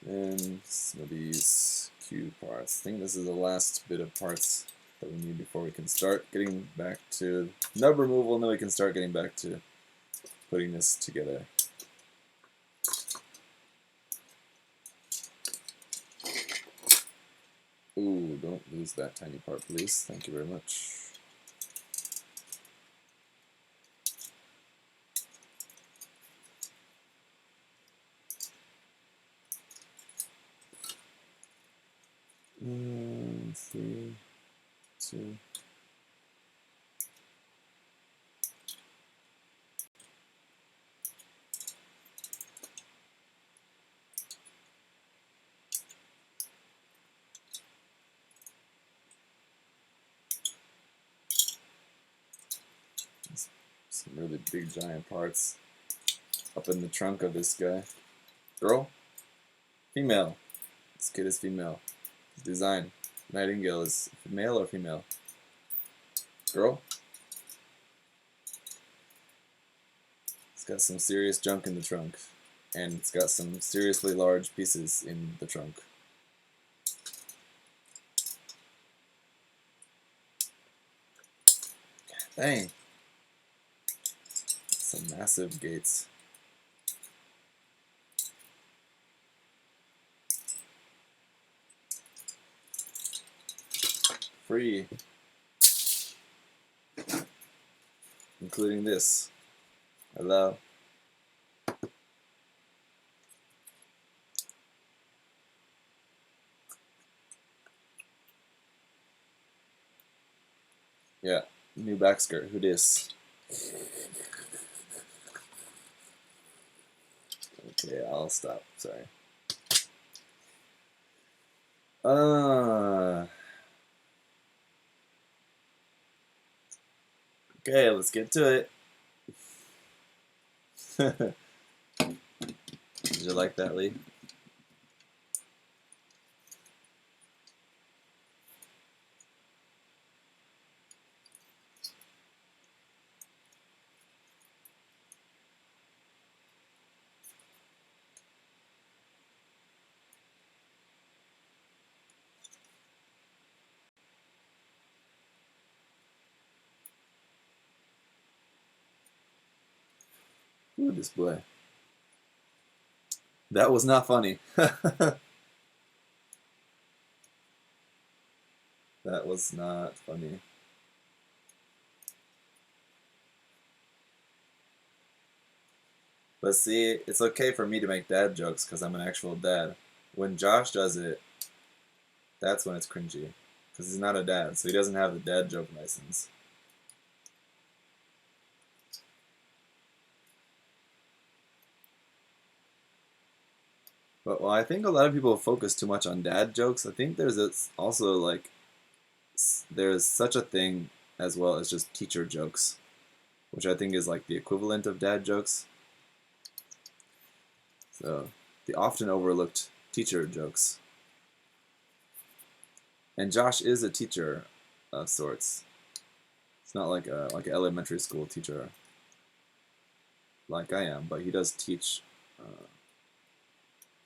And some of these Q parts. I think this is the last bit of parts that we need before we can start getting back to nub removal, and then we can start getting back to putting this together. Ooh, don't lose that tiny part, please. Thank you very much. Three, two. Some really big giant parts up in the trunk of this guy. Girl? Female. This kid is female. His design. Nightingale is male or female? Girl? It's got some serious junk in the trunk. And it's got some seriously large pieces in the trunk. Dang. Some massive gates. Free. Including this. Hello. Yeah. New back skirt. Who dis? Okay, I'll stop. Sorry. Okay, let's get to it. Did you like that, Lee? Ooh, this boy. That was not funny. That was not funny. But see, it's okay for me to make dad jokes because I'm an actual dad. When Josh does it, that's when it's cringy. Because he's not a dad, so he doesn't have the dad joke license. But well, I think a lot of people focus too much on dad jokes. I think there's also like there's such a thing as well as just teacher jokes, which I think is like the equivalent of dad jokes. So the often overlooked teacher jokes. And Josh is a teacher of sorts. It's not like an elementary school teacher like I am, but he does teach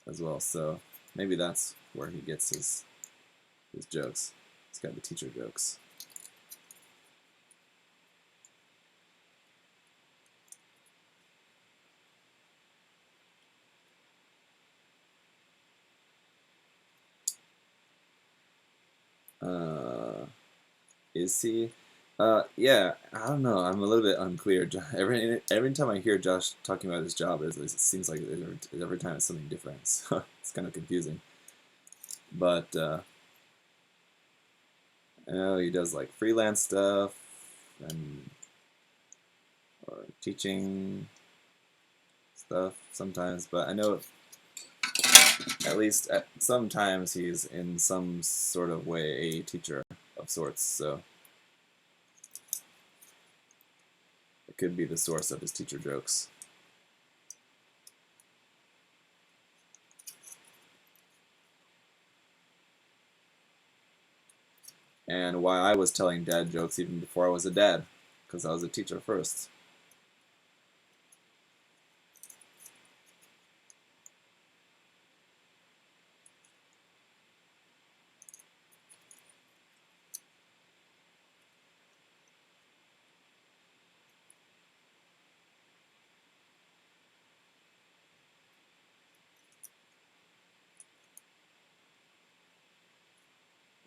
as well. So maybe that's where he gets his jokes. He's got the teacher jokes. Is he? Yeah, I don't know. I'm a little bit unclear. Every time I hear Josh talking about his job, it seems like every time it's something different. So it's kind of confusing. But I know he does like freelance stuff and or teaching stuff sometimes. But I know at least sometimes he's in some sort of way a teacher of sorts. So it could be the source of his teacher jokes. And why I was telling dad jokes even before I was a dad, because I was a teacher first.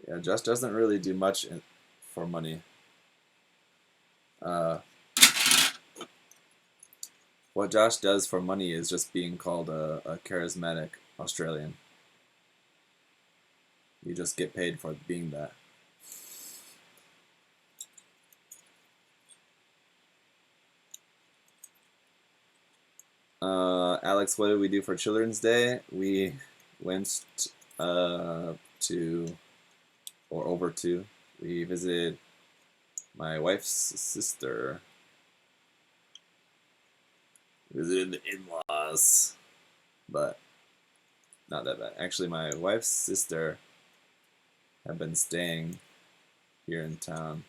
Yeah, Josh doesn't really do much for money. Uh, what Josh does for money is just being called a charismatic Australian. You just get paid for being that. Alex, what did we do for Children's Day? We went to, or over to, we visited my wife's sister. Visited the in-laws, but not that bad. Actually, my wife's sister had been staying here in town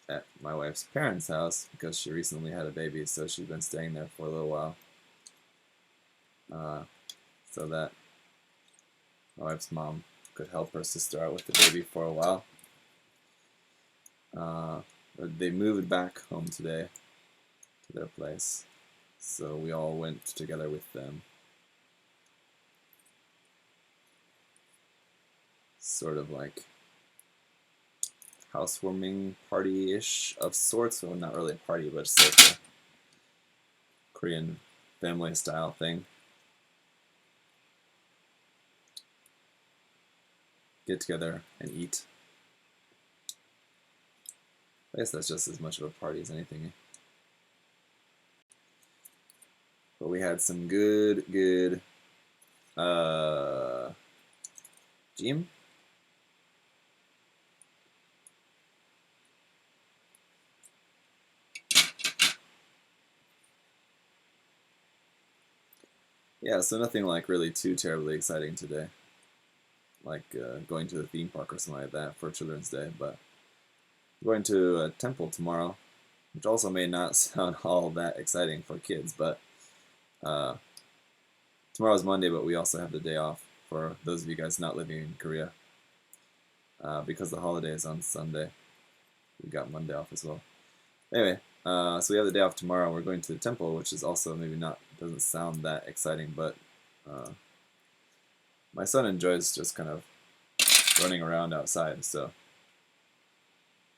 at my wife's parents' house because she recently had a baby, so she'd been staying there for a little while. So that my wife's mom could help her sister out with the baby for a while. they moved back home today to their place, so we all went together with them. Sort of like housewarming party-ish of sorts. Well, not really a party, but just like a Korean family style thing. Get together and eat. I guess that's just as much of a party as anything. But we had some good Jim? Yeah, so nothing like really too terribly exciting today. Like going to the theme park or something like that for Children's Day, but I'm going to a temple tomorrow, which also may not sound all that exciting for kids, but tomorrow's Monday, but we also have the day off for those of you guys not living in Korea. Because the holiday is on Sunday, we got Monday off as well. Anyway, so we have the day off tomorrow. We're going to the temple, which is also maybe doesn't sound that exciting, but my son enjoys just kind of running around outside, so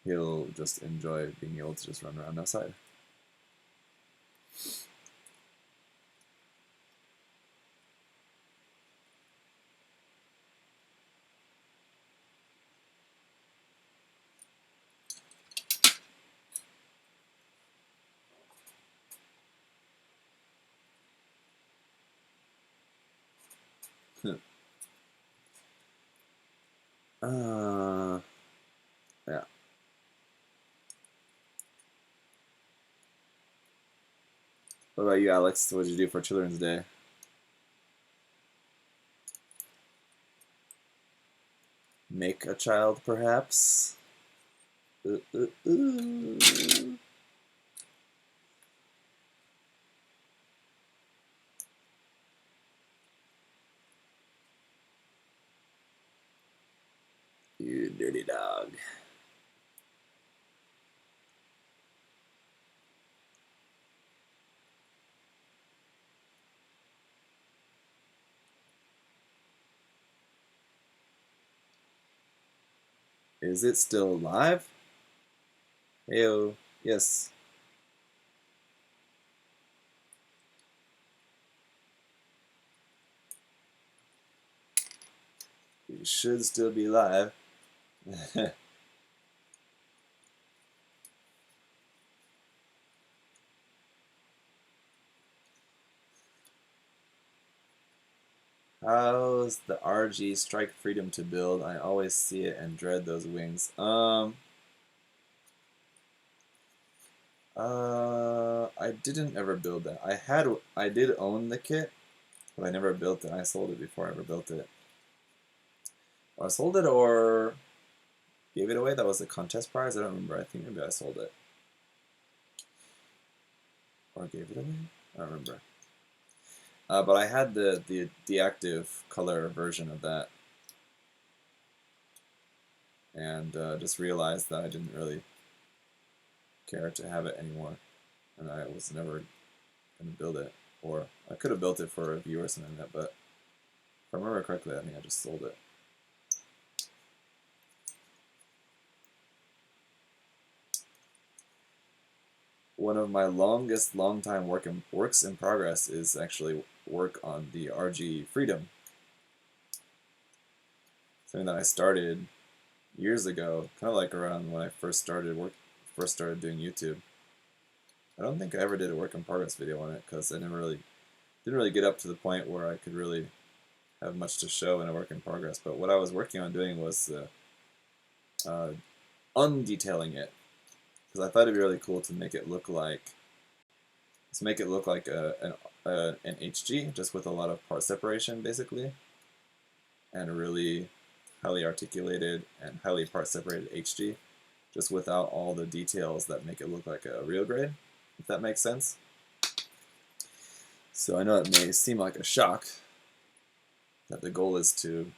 he'll just enjoy being able to just run around outside. Yeah. What about you, Alex? What did you do for Children's Day? Make a child, perhaps? You dirty dog. Is it still live? Heyo, yes. We should still be live. How's the RG Strike Freedom to build? I always see it and dread those wings. I didn't ever build that. I did own the kit, but I never built it. I sold it before I ever built it. Or I sold it or gave it away. That was a contest prize. I don't remember. I think maybe I sold it. Or gave it away? I don't remember. But I had the active color version of that, and just realized that I didn't really care to have it anymore, and I was never going to build it. Or I could have built it for a review or something like that, but if I remember correctly, I think I just sold it. One of my long-time works in progress is actually work on the RG Freedom. Something that I started years ago, kind of like around when I first started doing YouTube. I don't think I ever did a work in progress video on it because I didn't really get up to the point where I could really have much to show in a work in progress. But what I was working on doing was undetailing it, because I thought it'd be really cool to make it look like an HG, just with a lot of part separation, basically, and a really highly articulated and highly part separated HG, just without all the details that make it look like a real grade, if that makes sense. So I know it may seem like a shock that the goal is to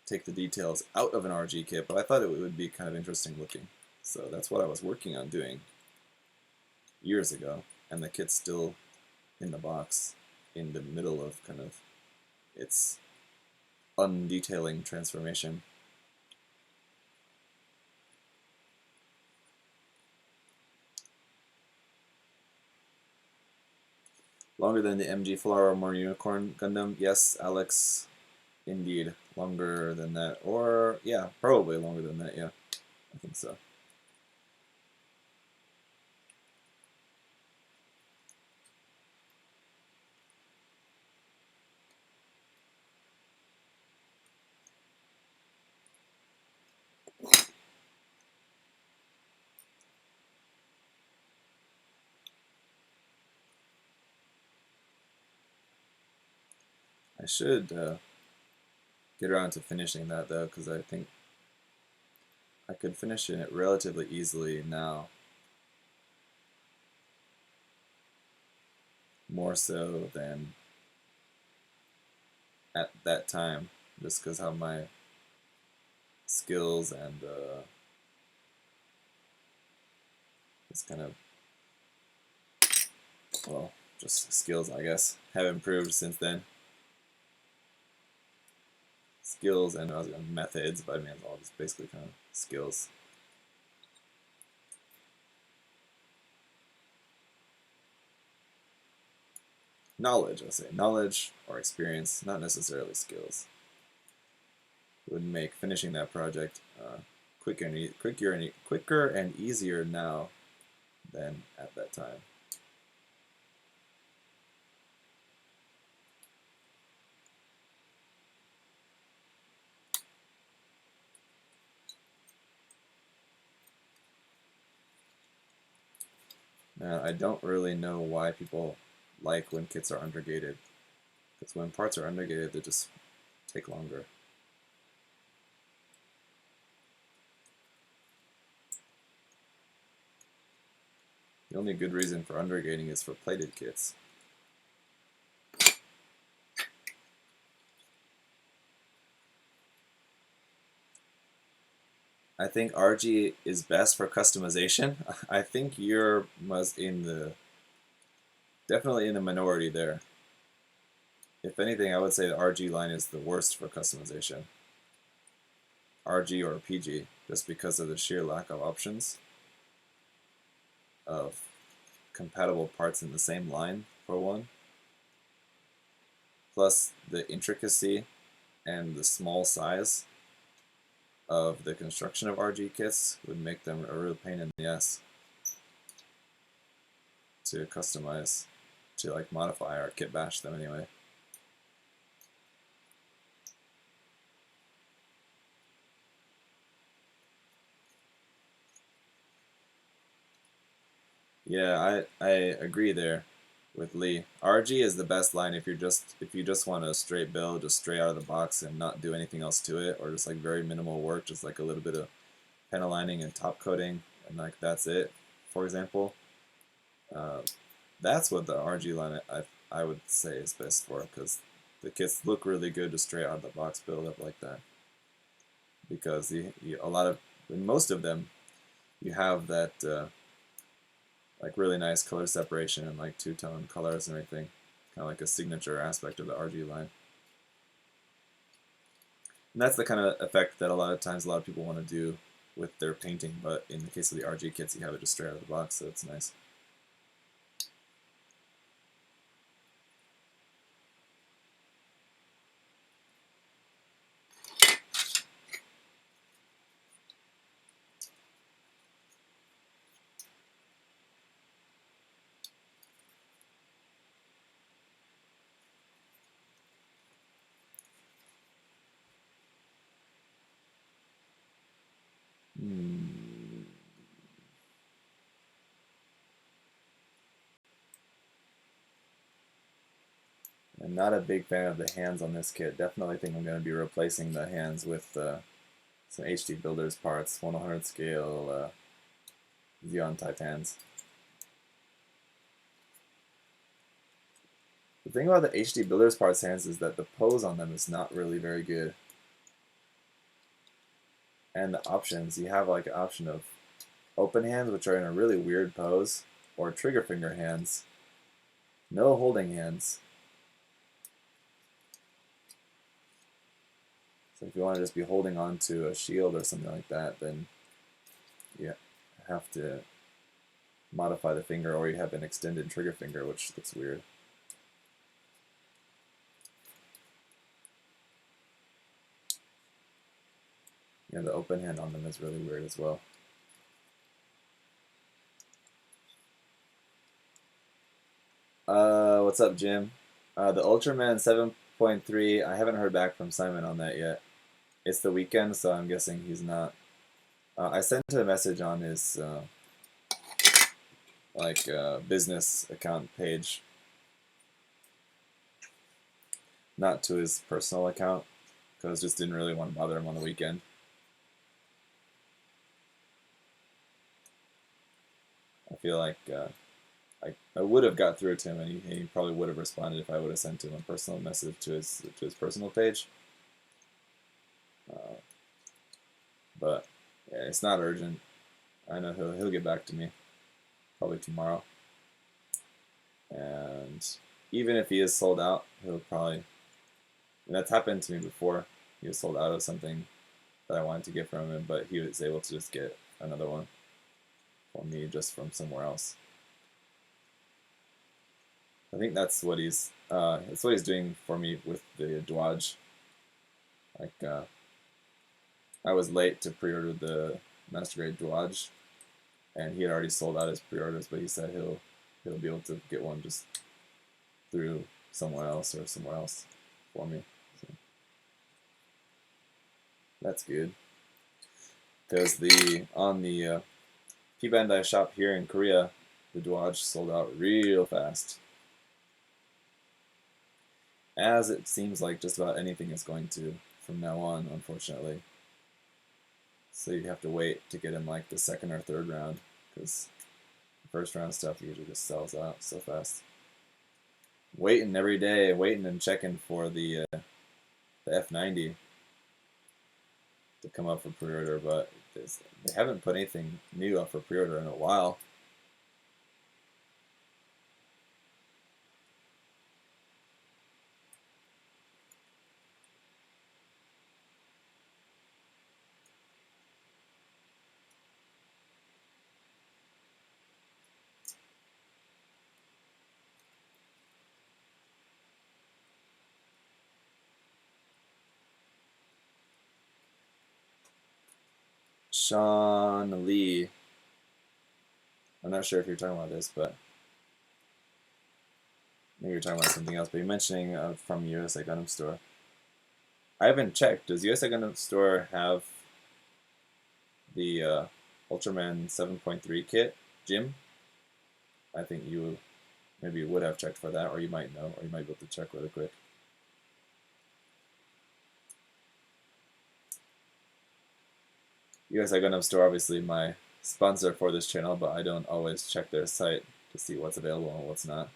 take the details out of an RG kit, but I thought it would be kind of interesting looking. So that's what I was working on doing years ago, and the kit's still in the box in the middle of kind of its undetailing transformation. Longer than the MG Flower More Unicorn Gundam? Yes, Alex, indeed. Longer than that. Or, yeah, probably longer than that, yeah. I think so. I should get around to finishing that, though, because I think I could finish it relatively easily now. More so than at that time, just because how my skills and just kind of, well, just skills, I guess, have improved since then. Skills and methods, but I mean, it's all just basically kind of skills. Knowledge, I'll say. Knowledge or experience, not necessarily skills. It would make finishing that project quicker and easier now than at that time. Now, I don't really know why people like when kits are undergated, because when parts are undergated, they just take longer. The only good reason for undergating is for plated kits. I think RG is best for customization. I think you're definitely in the minority there. If anything, I would say the RG line is the worst for customization. RG or PG, just because of the sheer lack of options of compatible parts in the same line, for one. Plus the intricacy and the small size of the construction of RG kits would make them a real pain in the ass to customize, to like modify or kit bash them anyway. Yeah, I agree there with Lee. RG is the best line if you just want a straight build, just straight out of the box and not do anything else to it, or just like very minimal work, just like a little bit of pen aligning and top coating, and like that's it. For example, that's what the RG line I would say is best for, because the kits look really good just straight out of the box build up like that. Because in most of them, you have that like really nice color separation and like two-tone colors and everything, kind of like a signature aspect of the RG line. And that's the kind of effect that a lot of times a lot of people want to do with their painting, but in the case of the RG kits, you have it just straight out of the box, so it's nice. I'm not a big fan of the hands on this kit. Definitely think I'm going to be replacing the hands with some HD Builders parts, 1/100 scale Xeon type hands. The thing about the HD Builders parts hands is that the pose on them is not really very good. And the options, you have like an option of open hands, which are in a really weird pose, or trigger finger hands. No holding hands. So if you want to just be holding on to a shield or something like that, then you have to modify the finger, or you have an extended trigger finger, which looks weird. Yeah, the open hand on them is really weird as well. What's up, Jim? The Ultraman 7.3, I haven't heard back from Simon on that yet. It's the weekend, so I'm guessing he's not. I sent him a message on his business account page, not to his personal account, because just didn't really want to bother him on the weekend. I feel like I would have got through to him, and he probably would have responded if I would have sent him a personal message to his personal page. But yeah, it's not urgent. I know he'll get back to me probably tomorrow. And even if he is sold out, he'll probably. And that's happened to me before. He was sold out of something that I wanted to get from him, but he was able to just get another one for me just from somewhere else. I think that's what he's doing for me with the Dodge. Like I was late to pre-order the Master Grade Dodge, and he had already sold out his pre-orders, but he said he'll be able to get one just through someone else or somewhere else for me. So that's good, because on the P-Bandai shop here in Korea, the Dodge sold out real fast. As it seems like just about anything is going to from now on, unfortunately. So you have to wait to get in like the second or third round, because the first round stuff usually just sells out so fast. Waiting every day, waiting and checking for the F90 to come up for pre-order, but they haven't put anything new up for pre-order in a while. Sean Lee. I'm not sure if you're talking about this, but maybe you're talking about something else. But you're mentioning from USA Gundam Store. I haven't checked. Does USA Gundam Store have the Ultraman 7.3 kit, Jim? I think you maybe would have checked for that, or you might know, or you might be able to check really quick. USA Gundam Store, obviously my sponsor for this channel, but I don't always check their site to see what's available and what's not.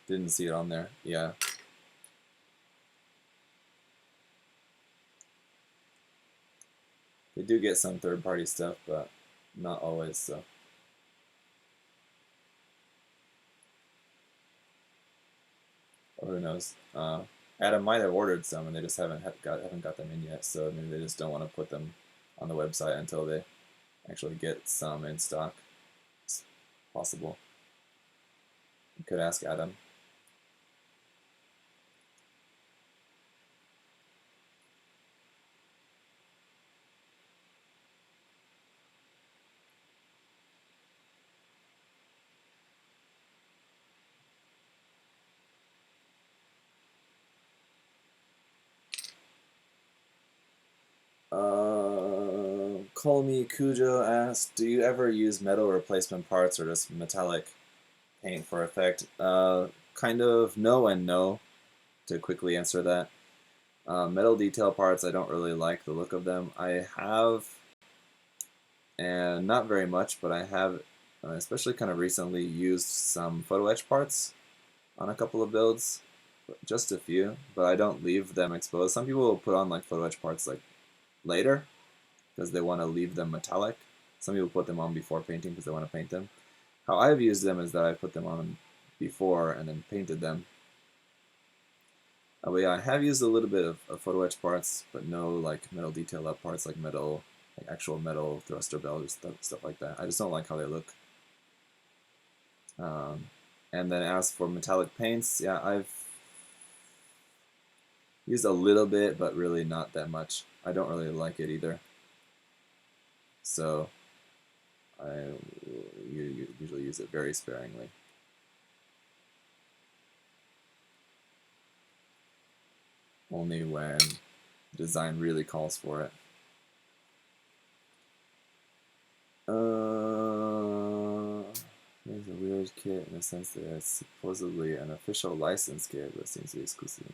Didn't see it on there. Yeah. They do get some third-party stuff, but not always, so. Or who knows? Adam might have ordered some, and they just haven't got them in yet. So maybe they just don't want to put them on the website until they actually get some in stock. It's possible. You could ask Adam. Call Me Cujo asked, do you ever use metal replacement parts or just metallic paint for effect? Kind of no and no, to quickly answer that. Metal detail parts, I don't really like the look of them. I have, and not very much, but I have, especially kind of recently, used some photo etch parts on a couple of builds, just a few, but I don't leave them exposed. Some people will put on like photo etch parts like later because they want to leave them metallic. Some people put them on before painting because they want to paint them. How I've used them is that I put them on before and then painted them. But yeah, I have used a little bit of photo etch parts, but no like metal detail up parts like metal, like actual metal thruster belts, stuff like that. I just don't like how they look. And then as for metallic paints, yeah, I've used a little bit, but really not that much. I don't really like it either. So I usually use it very sparingly. Only when design really calls for it. There's a weird kit in the sense that it's supposedly an official license kit, but it seems to be exclusive.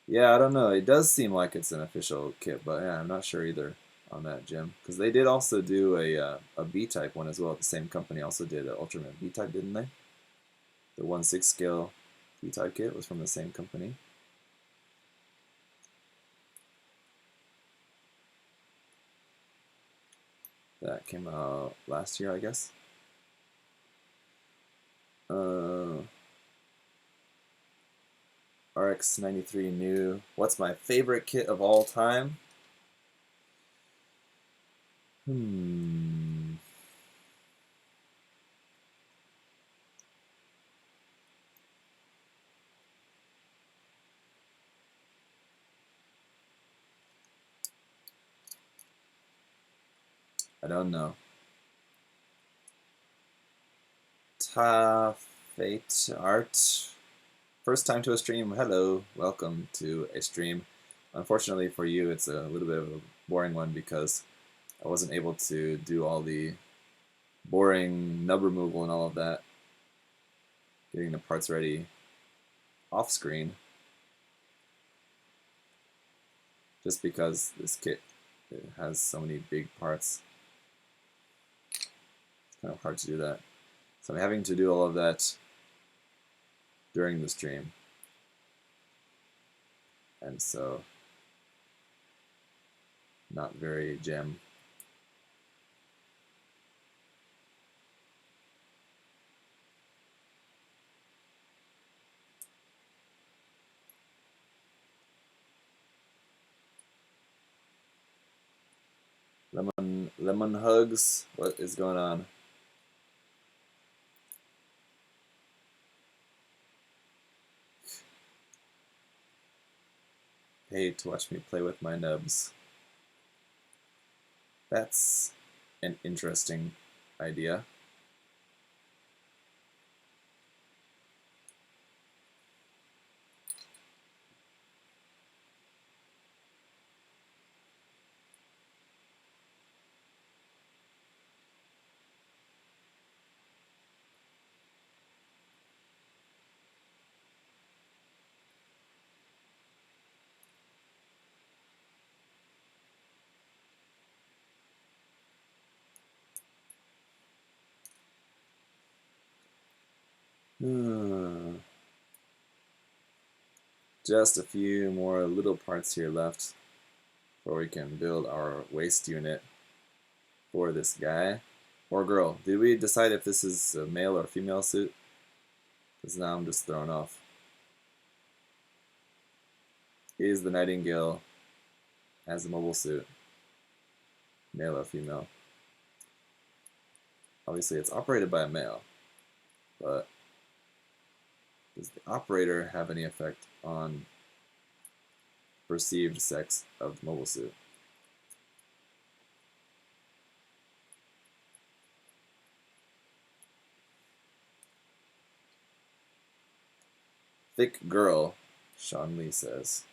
Yeah, I don't know. It does seem like it's an official kit, but yeah, I'm not sure either on that, Jim. Because they did also do a B-type one as well. The same company also did an Ultimate B-type, didn't they? The 1/6 scale B-type kit was from the same company. That came out last year, I guess. RX-93 new. What's my favorite kit of all time? I don't know. Fate Art. First time to a stream. Hello, welcome to a stream. Unfortunately for you, it's a little bit of a boring one because I wasn't able to do all the boring nub removal and all of that, getting the parts ready off screen, just because this kit has so many big parts. It's kind of hard to do that. So I'm having to do all of that during the stream. And so, not very gem. Lemon hugs. What is going on? Hey, to watch me play with my nubs. That's an interesting idea. Just a few more little parts here left before we can build our waist unit for this guy or girl. Did we decide if this is a male or female suit? Because now I'm just thrown off. Is the Nightingale as a mobile suit, male or female? Obviously it's operated by a male, but does the operator have any effect on perceived sex of the mobile suit? Thick girl, Sean Lee says.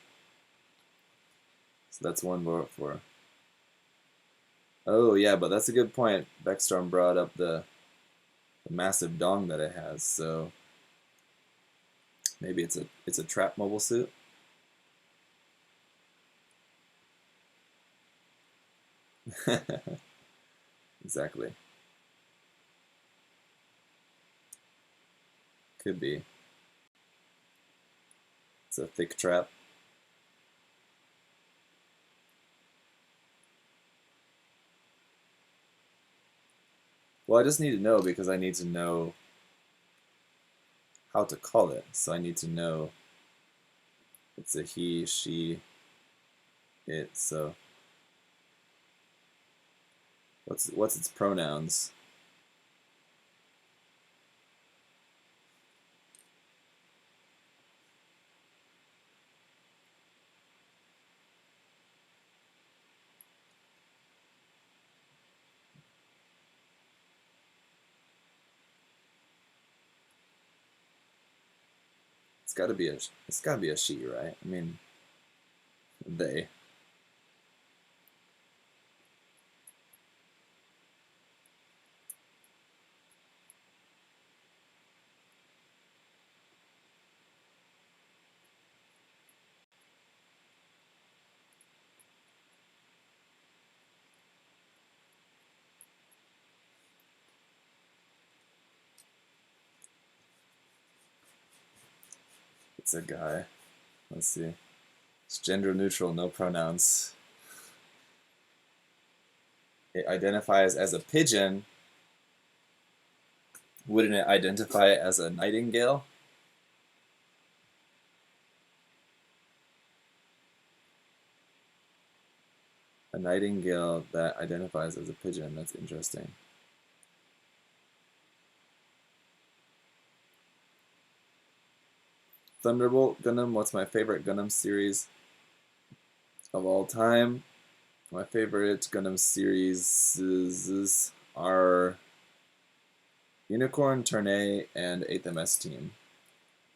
So that's one vote for. Oh yeah, but that's a good point. Beckstorm brought up the massive dong that it has, so Maybe it's a trap mobile suit. Exactly. Could be. It's a thick trap. Well, I just need to know because I need to know how to call it. So I need to know it's a he, she, it. So what's its pronouns? It's gotta be a she, right? I mean, they. It's a guy. Let's see. It's gender neutral, no pronouns. It identifies as a pigeon. Wouldn't it identify as a nightingale? A nightingale that identifies as a pigeon. That's interesting. Thunderbolt Gundam. What's my favorite Gundam series of all time? My favorite Gundam series are Unicorn, Tournay, and 8th MS Team.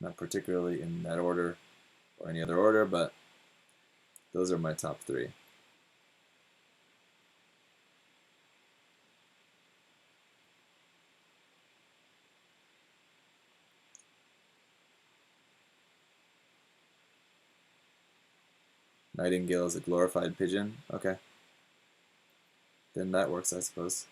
Not particularly in that order or any other order, but those are my top three. Nightingale is a glorified pigeon. Okay. Then that works, I suppose.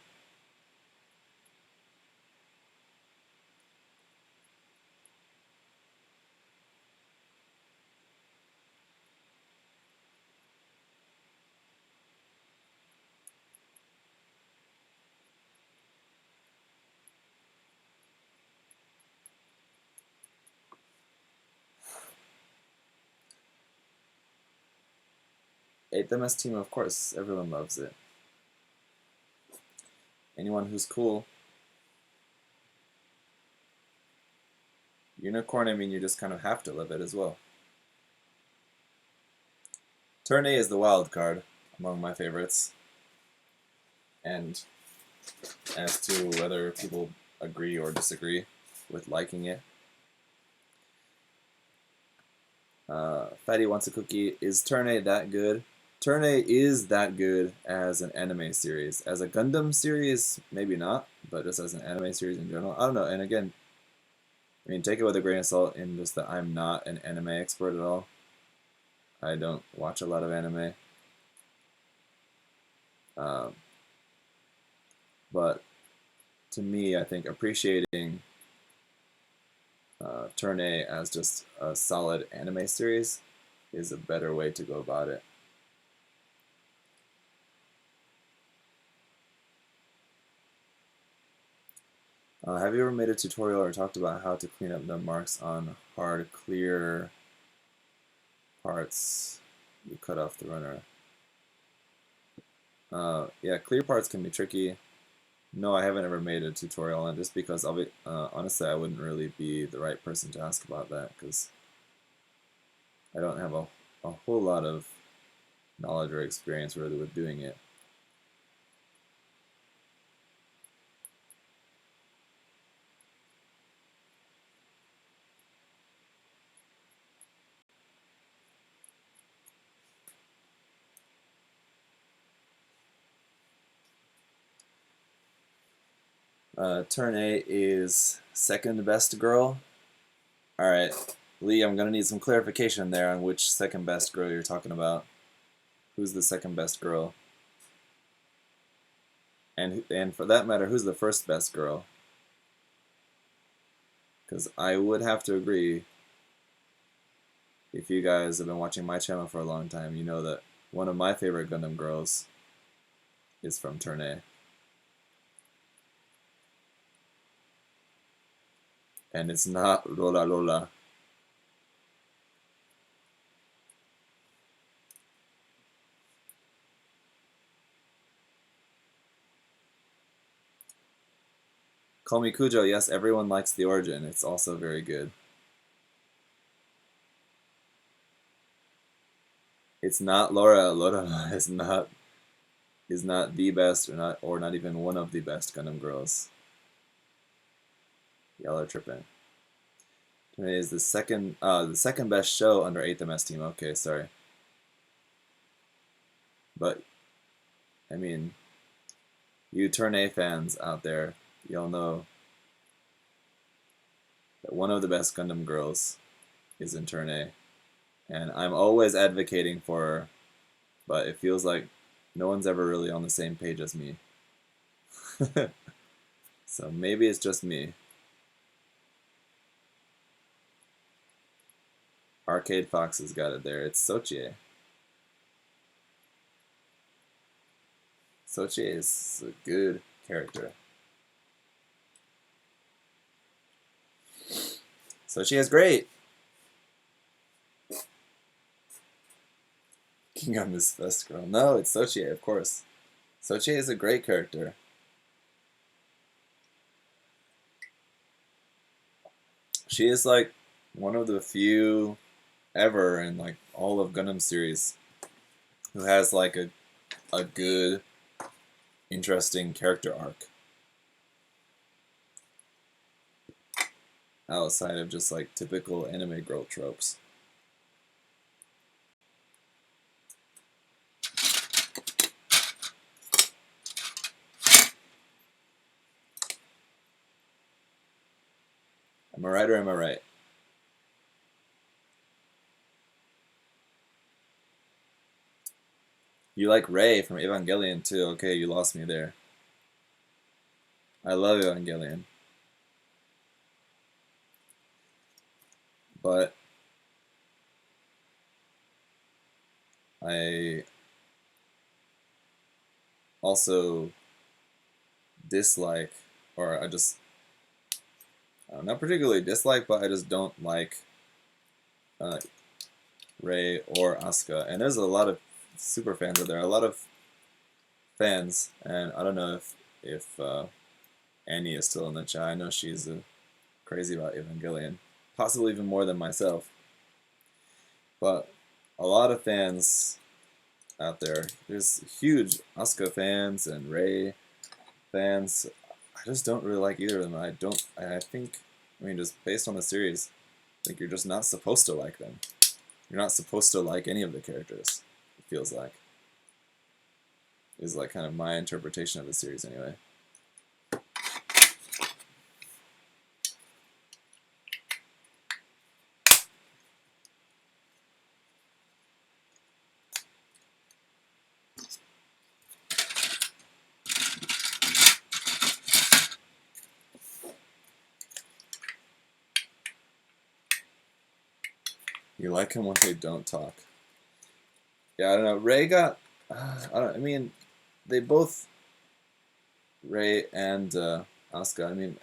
Eighth MS Team, of course, everyone loves it. Anyone who's cool. Unicorn, I mean, you just kind of have to love it as well. Tournay is the wild card among my favorites. And as to whether people agree or disagree with liking it. Fatty wants a cookie. Is Tournay that good? Tournay is that good as an anime series. As a Gundam series, maybe not, but just as an anime series in general, I don't know. And again, I mean, take it with a grain of salt in just that I'm not an anime expert at all. I don't watch a lot of anime. Um, but to me, I think appreciating Tournay as just a solid anime series is a better way to go about it. Have you ever made a tutorial or talked about how to clean up nub marks on hard, clear parts you cut off the runner? Yeah, clear parts can be tricky. No, I haven't ever made a tutorial on it just because honestly, I wouldn't really be the right person to ask about that because I don't have a whole lot of knowledge or experience really with doing it. Turn A is second best girl. Alright, Lee, I'm gonna need some clarification there on which second best girl you're talking about. Who's the second best girl? And for that matter, who's the first best girl? Because I would have to agree, if you guys have been watching my channel for a long time, you know that one of my favorite Gundam girls is from Turn A. And it's not Lola Lola. Call Me Cujo, yes, everyone likes the origin. It's also very good. It's not Laura. Laura is not the best or not even one of the best Gundam girls. Y'all are tripping. Today is the second best show under 8th MS Team. Okay, sorry. But I mean, you Turn A fans out there, y'all know that one of the best Gundam girls is in Turn A. And I'm always advocating for her, but it feels like no one's ever really on the same page as me. So maybe it's just me. Arcade Fox has got it there. It's Sochie. Sochie is a good character. Sochie is great. Kingdom is best girl. No, it's Sochie, of course. Sochie is a great character. She is like one of the few ever in like all of Gundam series who has like a good, interesting character arc outside of just like typical anime girl tropes. Am I right or am I right? You like Rei from Evangelion too. Okay, you lost me there. I love Evangelion. But I also dislike, or not particularly dislike, but I just don't like Rei or Asuka. And there's a lot of super fans out there, a lot of fans, and I don't know if Annie is still in the chat. I know she's crazy about Evangelion, possibly even more than myself. But a lot of fans out there. There's huge Asuka fans and Rei fans. I just don't really like either of them. I think, I mean, just based on the series, I think you're just not supposed to like them. You're not supposed to like any of the characters, it feels like. Is like kind of my interpretation of the series anyway. You like them when they don't talk. Yeah, I don't know. Rei got, I mean, they both, Rei and Asuka, I mean,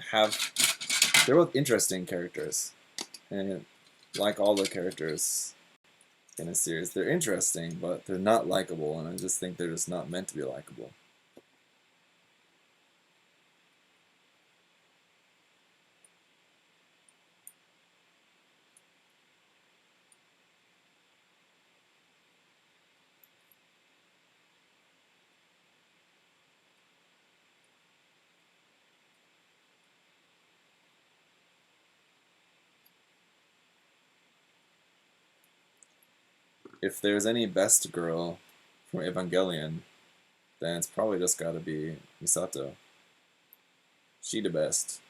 they're both interesting characters. And like all the characters in a series, they're interesting, but they're not likable, and I just think they're just not meant to be likable. If there's any best girl from Evangelion, then it's probably just gotta be Misato. She the best.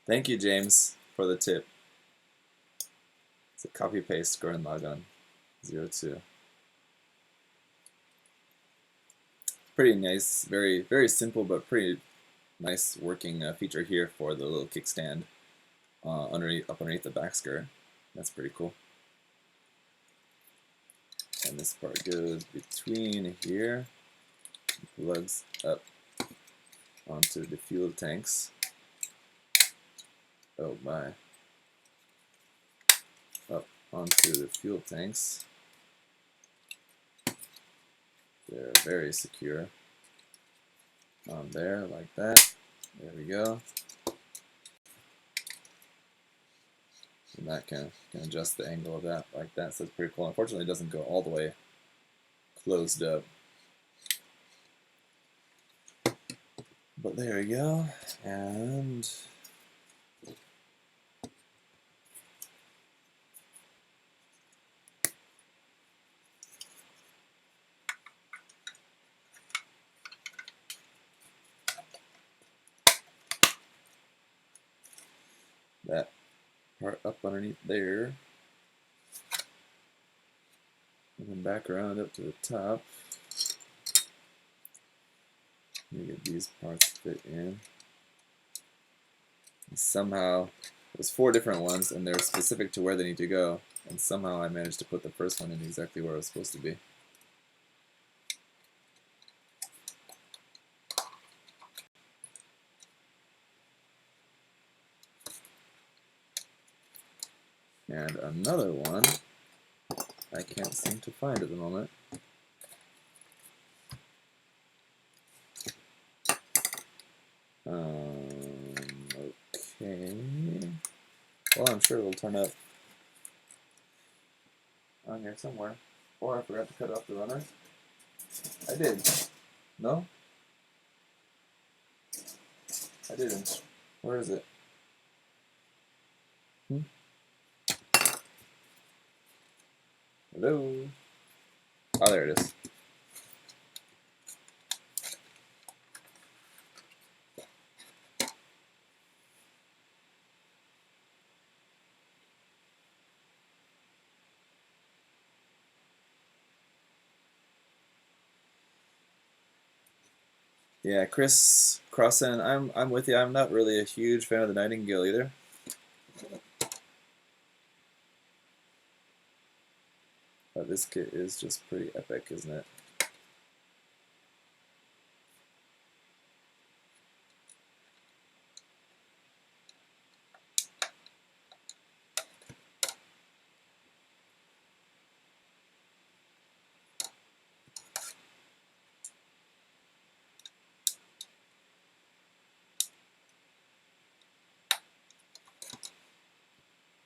Thank you, James, for the tip. It's a copy paste Gurren Lagann 02. Pretty nice, very simple but pretty nice working feature here for the little kickstand up underneath the back skirt. That's pretty cool. And this part goes between here, plugs up onto the fuel tanks. Oh my. Up onto the fuel tanks. They're very secure. On there, like that. There we go. And that can adjust the angle of that like that, so it's pretty cool. Unfortunately, it doesn't go all the way closed up. But there we go. And that part up underneath there, and then back around up to the top. Let me get these parts fit in. And somehow, there's 4 different ones, and they're specific to where they need to go. And somehow I managed to put the first one in exactly where it was supposed to be. And another one I can't seem to find at the moment. Okay. Well, I'm sure it'll turn up on here somewhere. Or I forgot to cut off the runner. I did. No? I didn't. Where is it? Hello? Oh, there it is. Yeah, Chris Crossan, I'm with you. I'm not really a huge fan of the Nightingale either. But this kit is just pretty epic, isn't it?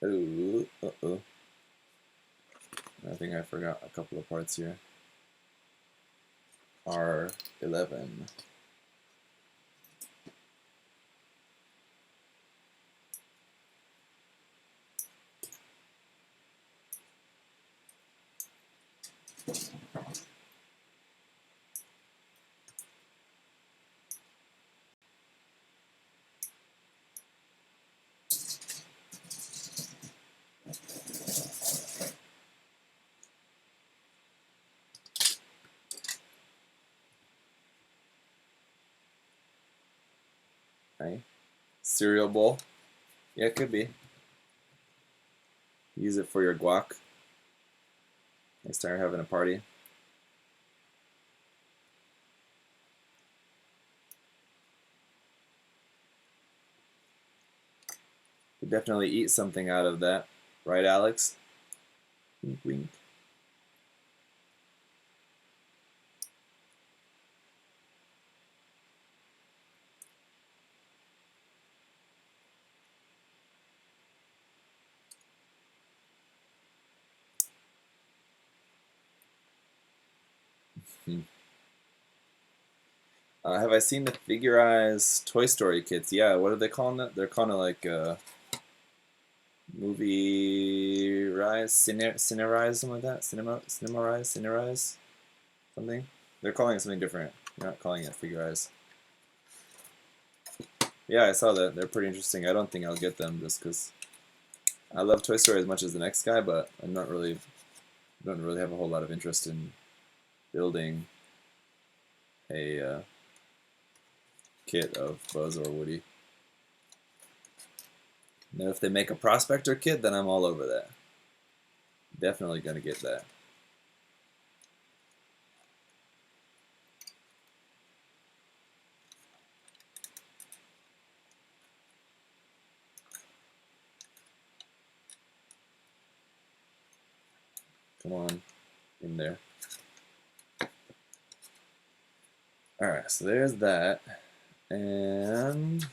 Oh, uh-oh. I think I forgot a couple of parts here. R11. Okay. Cereal bowl. Yeah, it could be. Use it for your guac. They start having a party. You definitely eat something out of that, right, Alex? Wink, wink. Have I seen the Figureize Toy Story kits? Yeah, what are they calling it? They're calling it like movie rise, Cinerise, something like that. Cinerise, something. They're calling it something different. They're not calling it Figureize. Yeah, I saw that. They're pretty interesting. I don't think I'll get them just because I love Toy Story as much as the next guy, but I'm not really don't really have a whole lot of interest in building a kit of Buzz or Woody. Now, if they make a Prospector kit, then I'm all over that. Definitely gonna get that. Come on, in there. Alright, so there's that. And at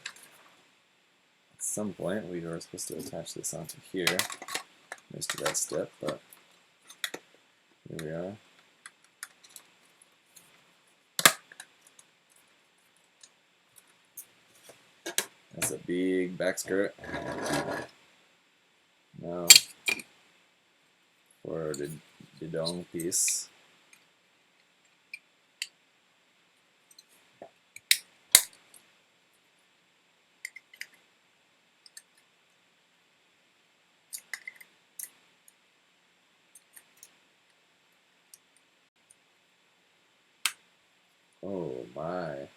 some point we are supposed to attach this onto here. Missed that step, but here we are. That's a big back skirt. Now for the dong piece. Oh my.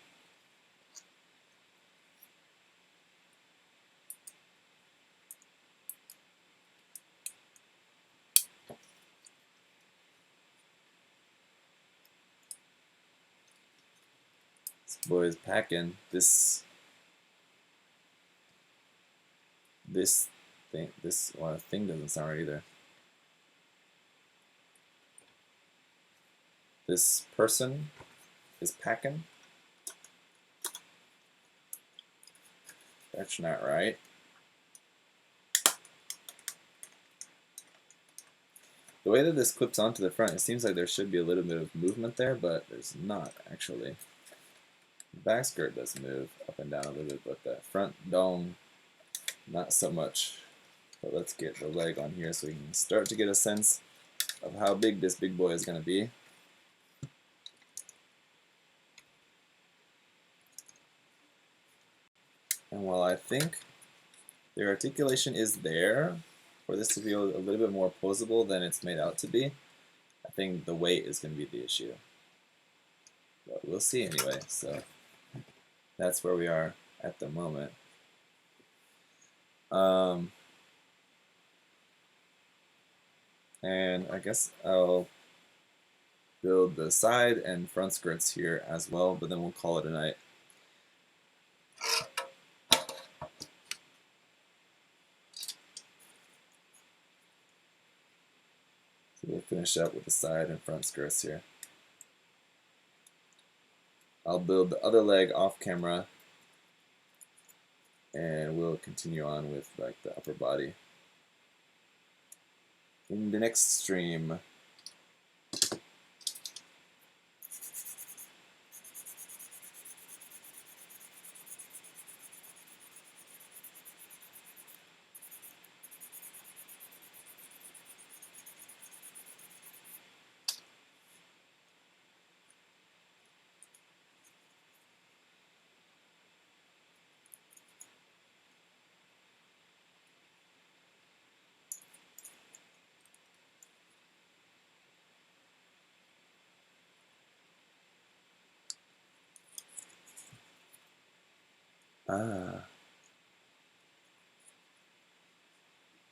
This boy is packing. This thing doesn't sound right either. This person is packing. That's not right. The way that this clips onto the front, it seems like there should be a little bit of movement there, but there's not actually. The back skirt does move up and down a little bit, but the front dong, not so much. But let's get the leg on here so we can start to get a sense of how big this big boy is going to be. And while I think the articulation is there for this to be a little bit more posable than it's made out to be, I think the weight is going to be the issue. But we'll see anyway, so that's where we are at the moment. And I guess I'll build the side and front skirts here as well, but then we'll call it a night. So we'll finish up with the side and front skirts here. I'll build the other leg off camera, and we'll continue on with like the upper body in the next stream.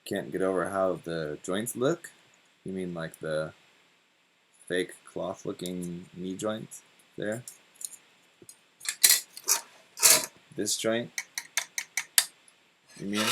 Can't get over how the joints look. You mean like the fake cloth looking knee joint there? This joint, you mean?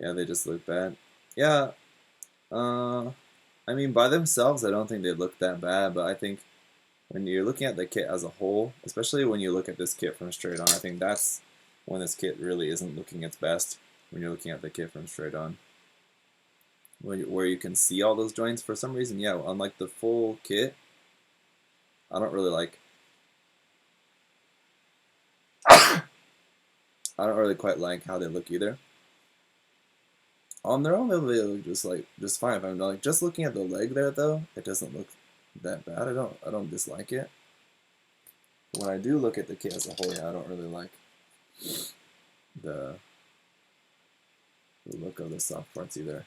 Yeah, they just look bad. Yeah, I mean, by themselves, I don't think they look that bad, but I think when you're looking at the kit as a whole, especially when you look at this kit from straight on, I think that's when this kit really isn't looking its best, when you're looking at the kit from straight on. Where you can see all those joints for some reason, yeah, unlike the full kit, I don't really like. I don't really quite like how they look either. On their own, they look just fine. If I'm like just looking at the leg there, though, it doesn't look that bad. I don't dislike it. When I do look at the kit as a whole, yeah, I don't really like the look of the soft parts either.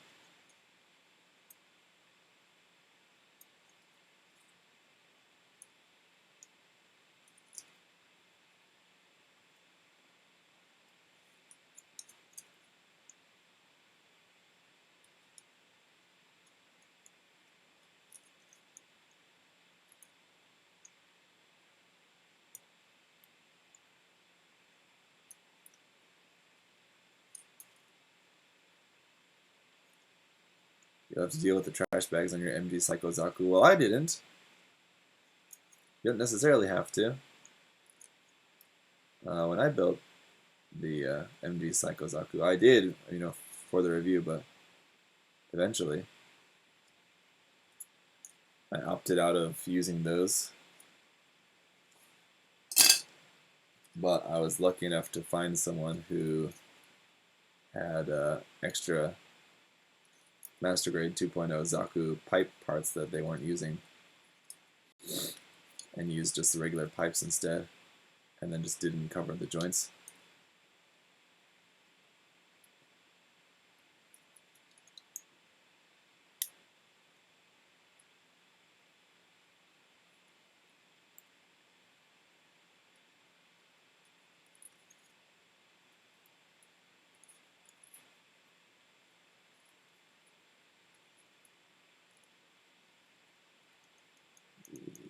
You'll have to deal with the trash bags on your MG Psycho Zaku. Well, I didn't. You don't necessarily have to. When I built the MG Psycho Zaku, I did, for the review, but eventually I opted out of using those. But I was lucky enough to find someone who had extra Master Grade 2.0 Zaku pipe parts that they weren't using, and used just the regular pipes instead, and then just didn't cover the joints.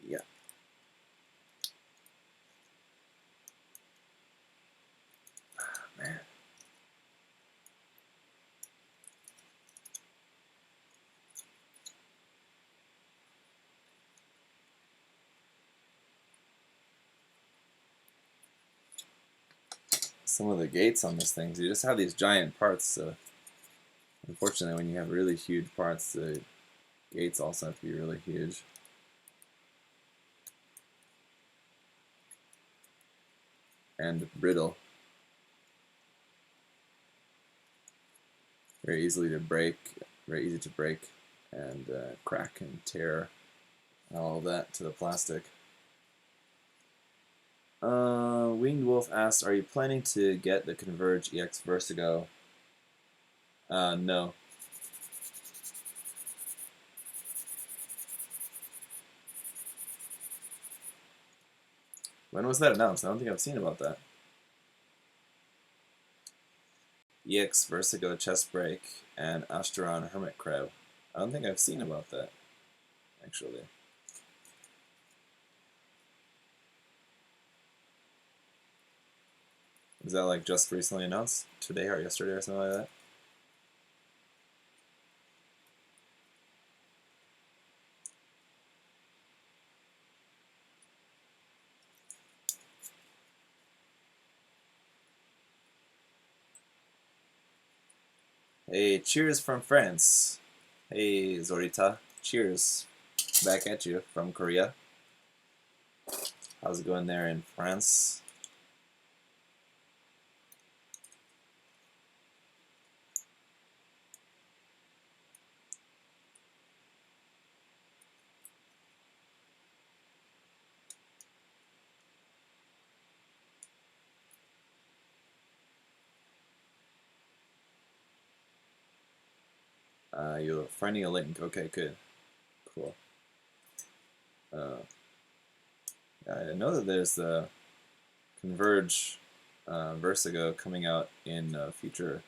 Yeah. Man. Some of the gates on this thing, you just have these giant parts, so unfortunately when you have really huge parts, the gates also have to be really huge. And brittle. Very easy to break and crack and tear all of that to the plastic. Winged Wolf asks, are you planning to get the Converge EX Vertigo? No. When was that announced? I don't think I've seen about that. EX Vertigo Chest Break and Asteron Hermit Crab. I don't think I've seen about that, actually. Is that like just recently announced? Today or yesterday or something like that? Hey, cheers from France. Hey, Zorita. Cheers. Back at you from Korea. How's it going there in France? You're finding a link. Okay, good. Cool. I know that there's the Converge Vertigo coming out in a future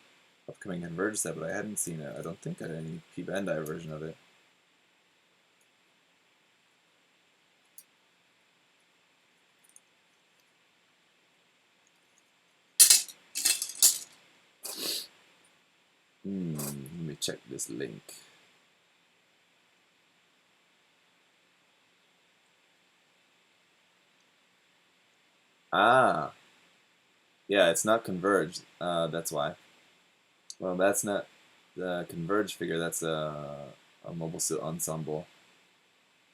upcoming Converge set, but I hadn't seen it. I don't think I had any P Bandai version of it. Let me check this link. Ah. Yeah, it's not converged. That's why. Well, that's not the converged figure. That's a Mobile Suit Ensemble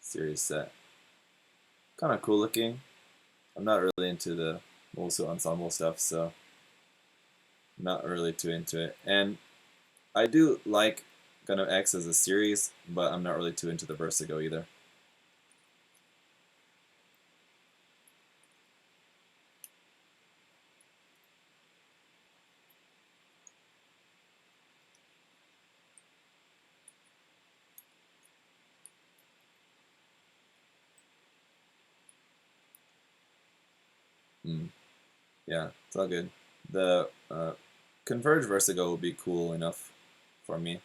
series set. Kind of cool looking. I'm not really into the Mobile Suit Ensemble stuff, so I'm not really too into it. And I do like Gundam X as a series, but I'm not really too into the Vertigo either. Yeah, it's all good. The Converge Vertigo will be cool enough for me.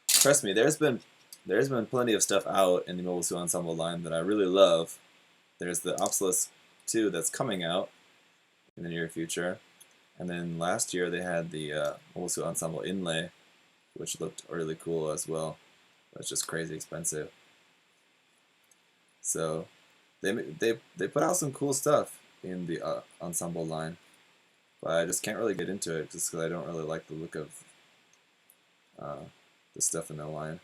Trust me, there's been plenty of stuff out in the Mobile Suit Ensemble line that I really love. There's the Obsolescence 2 that's coming out in the near future, and then last year they had the Mobile Suit Ensemble inlay, which looked really cool as well. It's just crazy expensive. So they put out some cool stuff in the ensemble line, but I just can't really get into it just because I don't really like the look of the stuff in the line.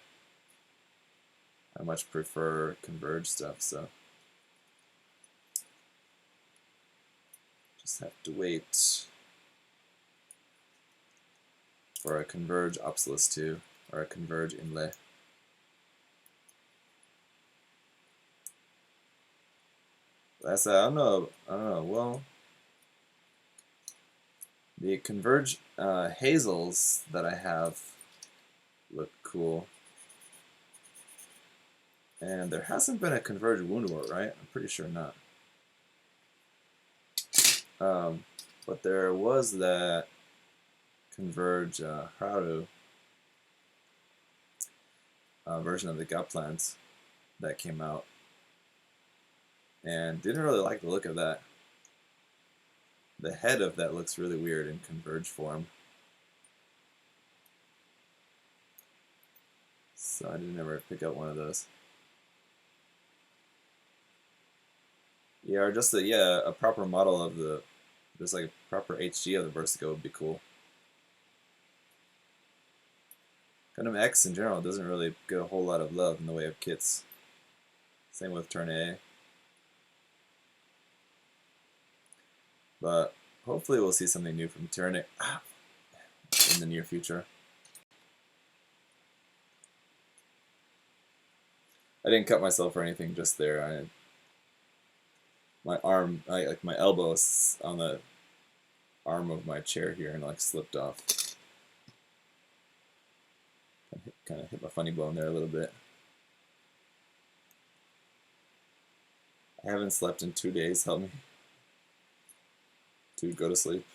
I much prefer Converge stuff, so just have to wait for a Converge Obsolescence 2 or a Converge inlay. That's I don't know. Well, the Converge Hazels that I have look cool. And there hasn't been a Converge Wound War, right? I'm pretty sure not. But there was that Converge Haru version of the Gutplans that came out. And didn't really like the look of that. The head of that looks really weird in Converge form. So I didn't ever pick up one of those. Yeah, or just a proper model of the, just like a proper HG of the Vertigo would be cool. Gundam X in general doesn't really get a whole lot of love in the way of kits. Same with Turn A. But hopefully we'll see something new from Turn A in the near future. I didn't cut myself or anything just there. My arm, like my elbow is on the arm of my chair here and like slipped off. Kind of hit my funny bone there a little bit. I haven't slept in 2 days. Help me to go to sleep.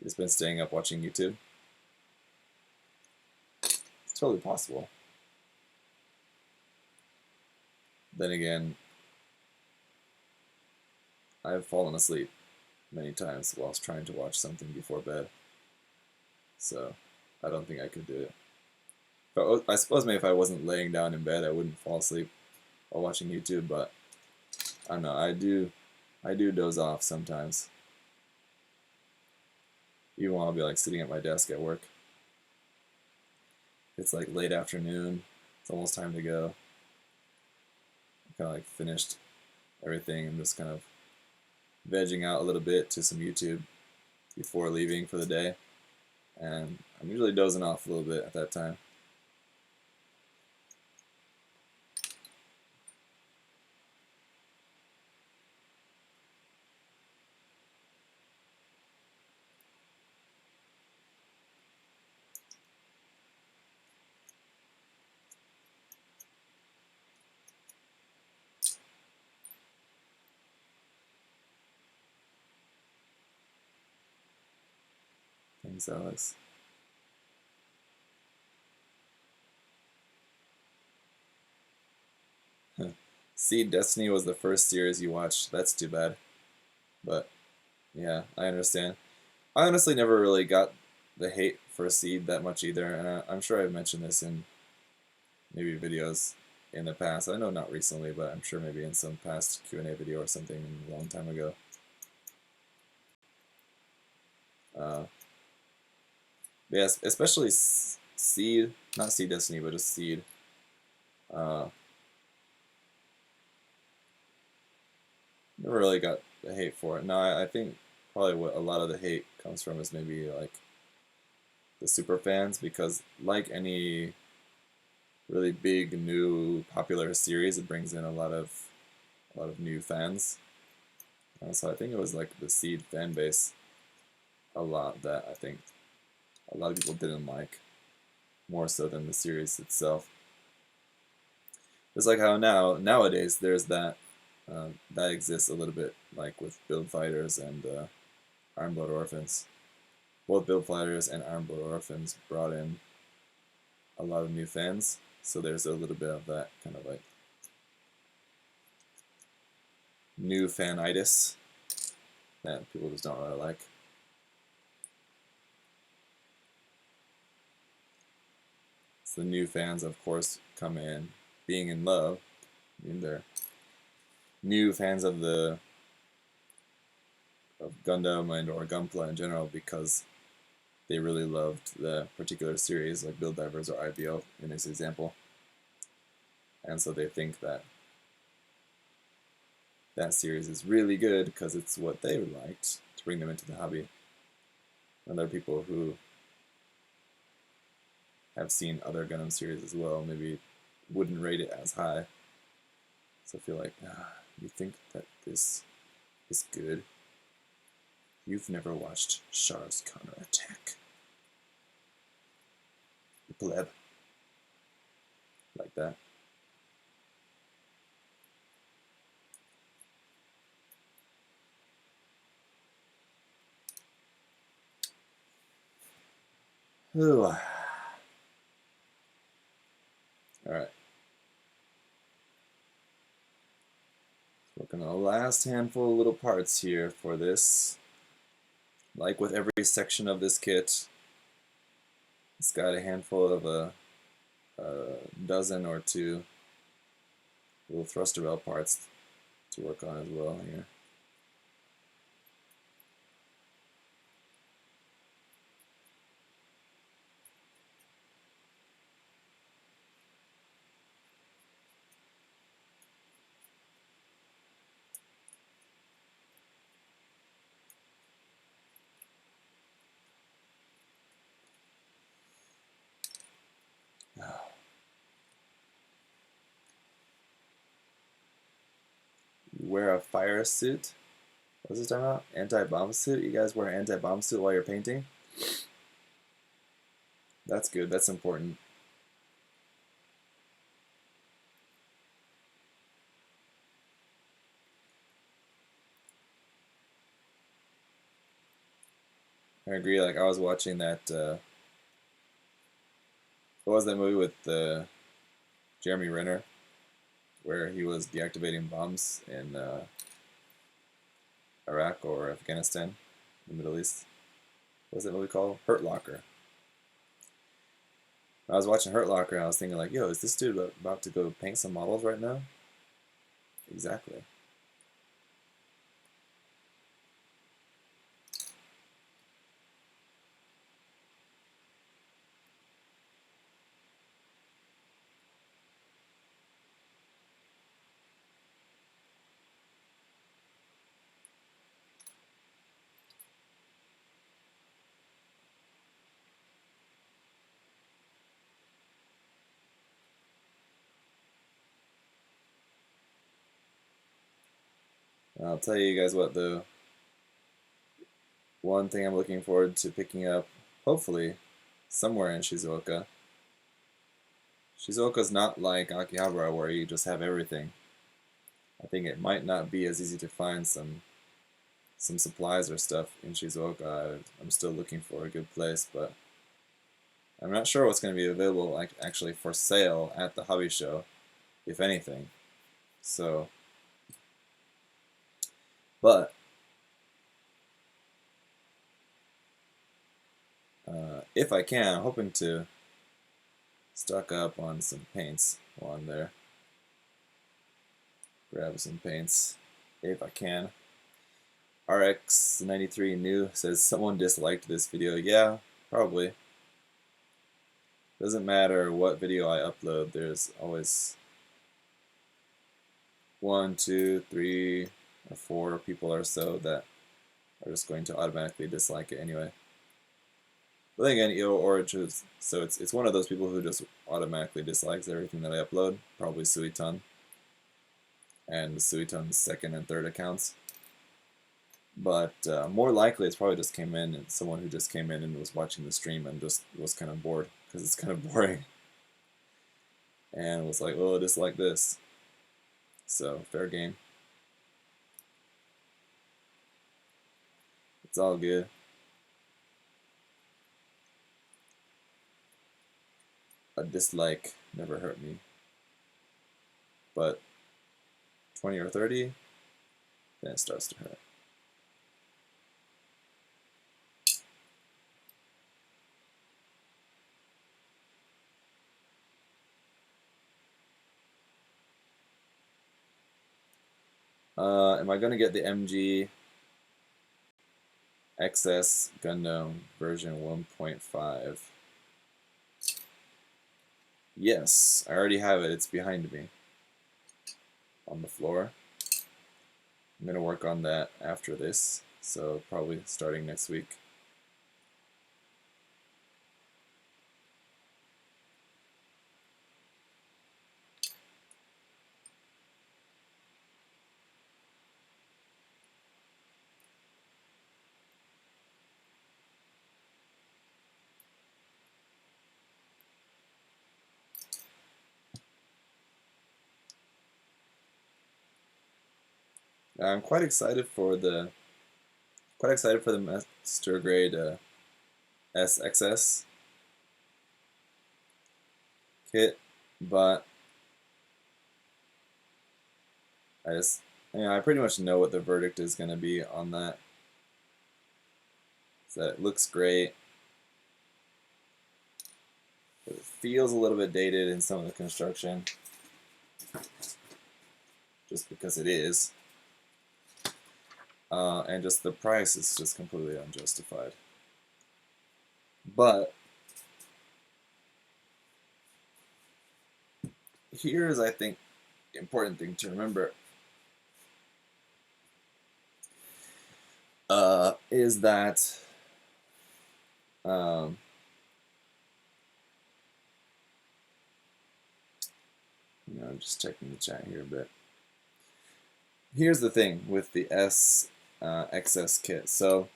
Just been staying up watching YouTube. It's totally possible. Then again, I've fallen asleep many times whilst trying to watch something before bed. So I don't think I could do it. But I suppose maybe if I wasn't laying down in bed, I wouldn't fall asleep while watching YouTube. But I don't know. I do doze off sometimes. Even while I'll be like sitting at my desk at work. It's like late afternoon. It's almost time to go. I kind of like finished everything. I'm just kind of vegging out a little bit to some YouTube before leaving for the day. And I'm usually dozing off a little bit at that time. Thanks, Alex. Seed Destiny was the first series you watched. That's too bad. But yeah, I understand. I honestly never really got the hate for Seed that much either, and I'm sure I've mentioned this in maybe videos in the past. I know not recently, but I'm sure maybe in some past Q&A video or something a long time ago. Yes, especially Seed, not Seed Destiny, but just Seed. Never really got the hate for it. No, I think probably what a lot of the hate comes from is maybe like the super fans, because like any really big new popular series, it brings in a lot of new fans. So I think it was like the Seed fan base a lot that I think a lot of people didn't like, more so than the series itself. It's like how nowadays there's that that exists a little bit, like with Build Fighters and Ironblood Orphans. Both Build Fighters and Ironblood Orphans brought in a lot of new fans, so there's a little bit of that kind of like new fanitis that people just don't really like. So the new fans, of course, come in being in love. I mean, they're new fans of Gundam and or Gunpla in general because they really loved the particular series, like Build Divers or IBO in this example, and so they think that that series is really good because it's what they liked to bring them into the hobby. And there are people who have seen other Gundam series as well, maybe wouldn't rate it as high. So I feel like, you think that this is good? You've never watched Char's Counterattack. Pleb. Like that. Ooh. Alright. Working on the last handful of little parts here for this. Like with every section of this kit, it's got a handful of a dozen or two little thruster rail parts to work on as well here. You wear a fire suit. What's this talking about? Anti-bomb suit? You guys wear an anti-bomb suit while you're painting? That's good. That's important. I agree. Like I was watching that. What was that movie with Jeremy Renner, where he was deactivating bombs in Iraq or Afghanistan, the Middle East? What was that movie called? Hurt Locker. I was watching Hurt Locker and I was thinking like, yo, is this dude about to go paint some models right now? Exactly. I'll tell you guys what, though. One thing I'm looking forward to picking up, hopefully, somewhere in Shizuoka. Shizuoka's not like Akihabara where you just have everything. I think it might not be as easy to find some supplies or stuff in Shizuoka. I'm still looking for a good place, but I'm not sure what's going to be available like actually for sale at the hobby show, if anything. So, but if I can, I'm hoping to stock up on some paints while I'm there. grab some paints if I can. RX93 new says someone disliked this video. Yeah, probably. Doesn't matter what video I upload, there's always 1, 2, 3, or 4 people or so that are just going to automatically dislike it anyway. But then again, so it's one of those people who just automatically dislikes everything that I upload, probably Suiton, and Suiton's second and third accounts. But more likely it's probably just came in and someone who just came in and was watching the stream and just was kind of bored, because it's kind of boring. And was like, oh, just like this. So, fair game. It's all good. A dislike never hurt me. But 20 or 30, then it starts to hurt. Am I going to get the MG XS Gundam version 1.5? Yes, I already have it. It's behind me on the floor. I'm going to work on that after this, so probably starting next week. I'm quite excited for the Master Grade SXS kit, but I pretty much know what the verdict is going to be on that. So it looks great. It feels a little bit dated in some of the construction, just because it is. And just the price is just completely unjustified. But here's, I think, the important thing to remember is that I'm just checking the chat here a bit. Here's the thing with the XS kit. So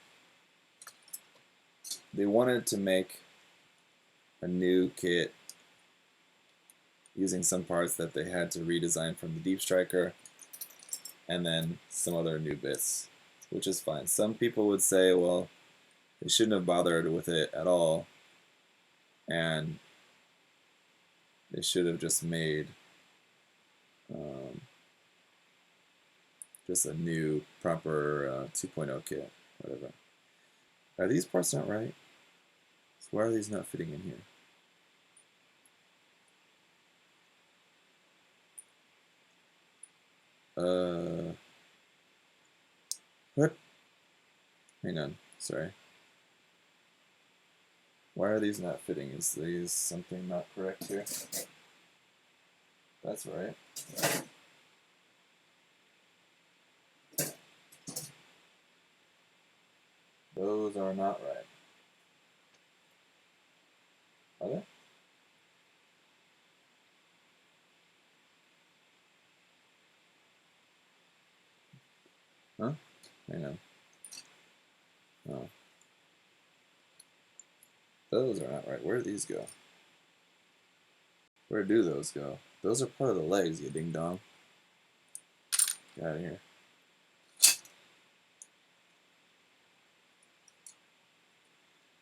they wanted to make a new kit using some parts that they had to redesign from the Deep Striker, and then some other new bits, which is fine. Some people would say, well, they shouldn't have bothered with it at all, and they should have just made just a new proper 2.0 kit, whatever. Are these parts not right? So why are these not fitting in here? What? Hang on, sorry. Why are these not fitting? Is these something not correct here? That's right. Those are not right. Are they? Huh? Hang on. Oh. Those are not right. Where do these go? Where do those go? Those are part of the legs, you ding dong. Get out of here.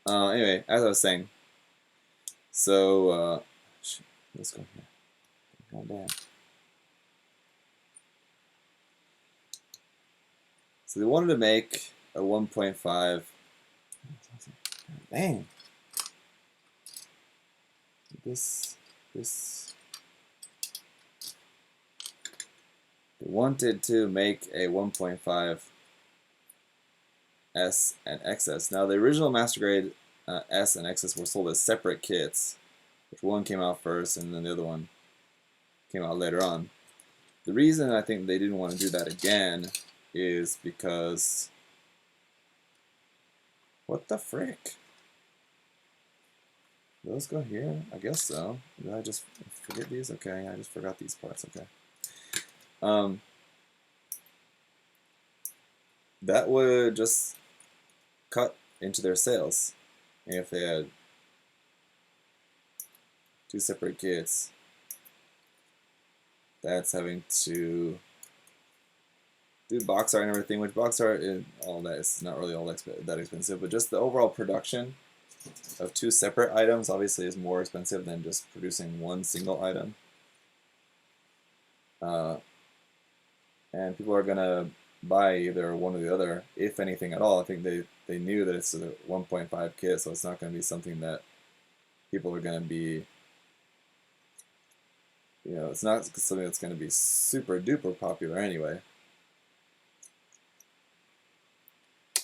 Anyway, as I was saying, so let's go here. Calm down. So they wanted to make a 1.5. Dang. This They wanted to make a 1.5 S and XS. Now, the original Master Grade S and XS were sold as separate kits, which one came out first and then the other one came out later on. The reason I think they didn't want to do that again is because... What the frick? Those go here? I guess so. Did I just forget these? Okay, I just forgot these parts. Okay. That would just cut into their sales if they had two separate kits. That's having to do box art and everything, which box art and all that is not really all that expensive, but just the overall production of two separate items obviously is more expensive than just producing one single item. And people are going to buy either one or the other, if anything at all. I think they knew that it's a 1.5 kit, so it's not going to be something that people are going to be, you know, it's not something that's going to be super duper popular anyway.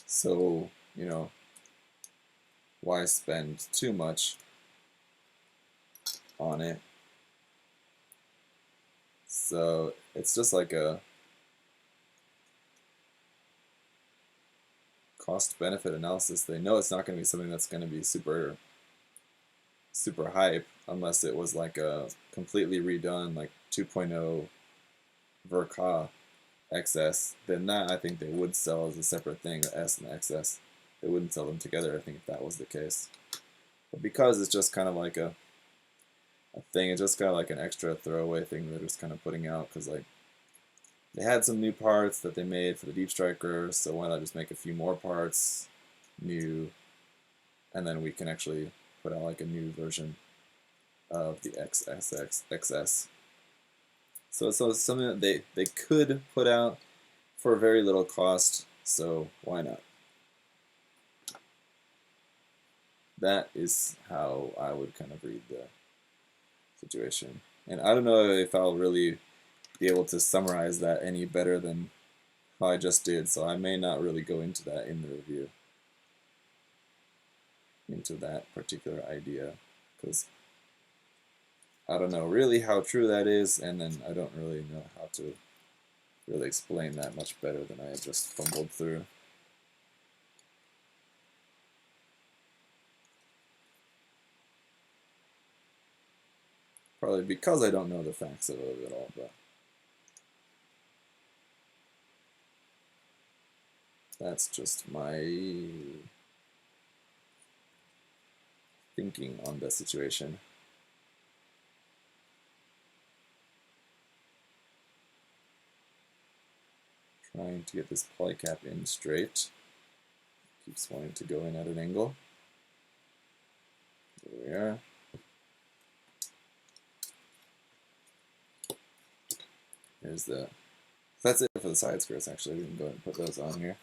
So, you know, why spend too much on it? So it's just like a cost-benefit analysis. They know it's not going to be something that's going to be super hype unless it was like a completely redone, like 2.0 Verka XS. Then that I think they would sell as a separate thing, the S and the XS. They wouldn't sell them together, I think, if that was the case. But because it's just kind of like a thing, it's just kind of like an extra throwaway thing they're just kind of putting out, because like they had some new parts that they made for the Deep Striker, so why not just make a few more parts new, and then we can actually put out like a new version of the XS. So it's something that they could put out for very little cost, so why not? That is how I would kind of read the situation. And I don't know if I'll really be able to summarize that any better than how I just did, so I may not really go into that in the review, into that particular idea, because I don't know really how true that is, and then I don't really know how to really explain that much better than I just fumbled through. Probably because I don't know the facts of it at all, but that's just my thinking on the situation. Trying to get this polycap in straight. Keeps wanting to go in at an angle. There we are. Here's the... That's it for the side skirts, actually. We can go ahead and put those on here.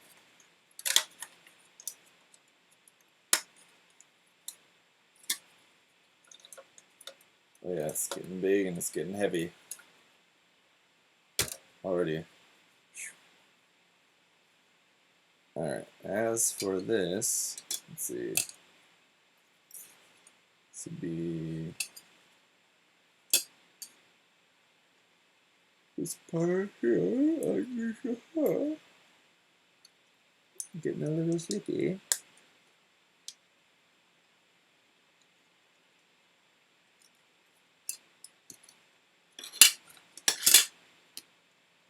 Oh yeah, it's getting big and it's getting heavy already. Alright, as for this, let's see. This would be this part here. Getting a little sleepy.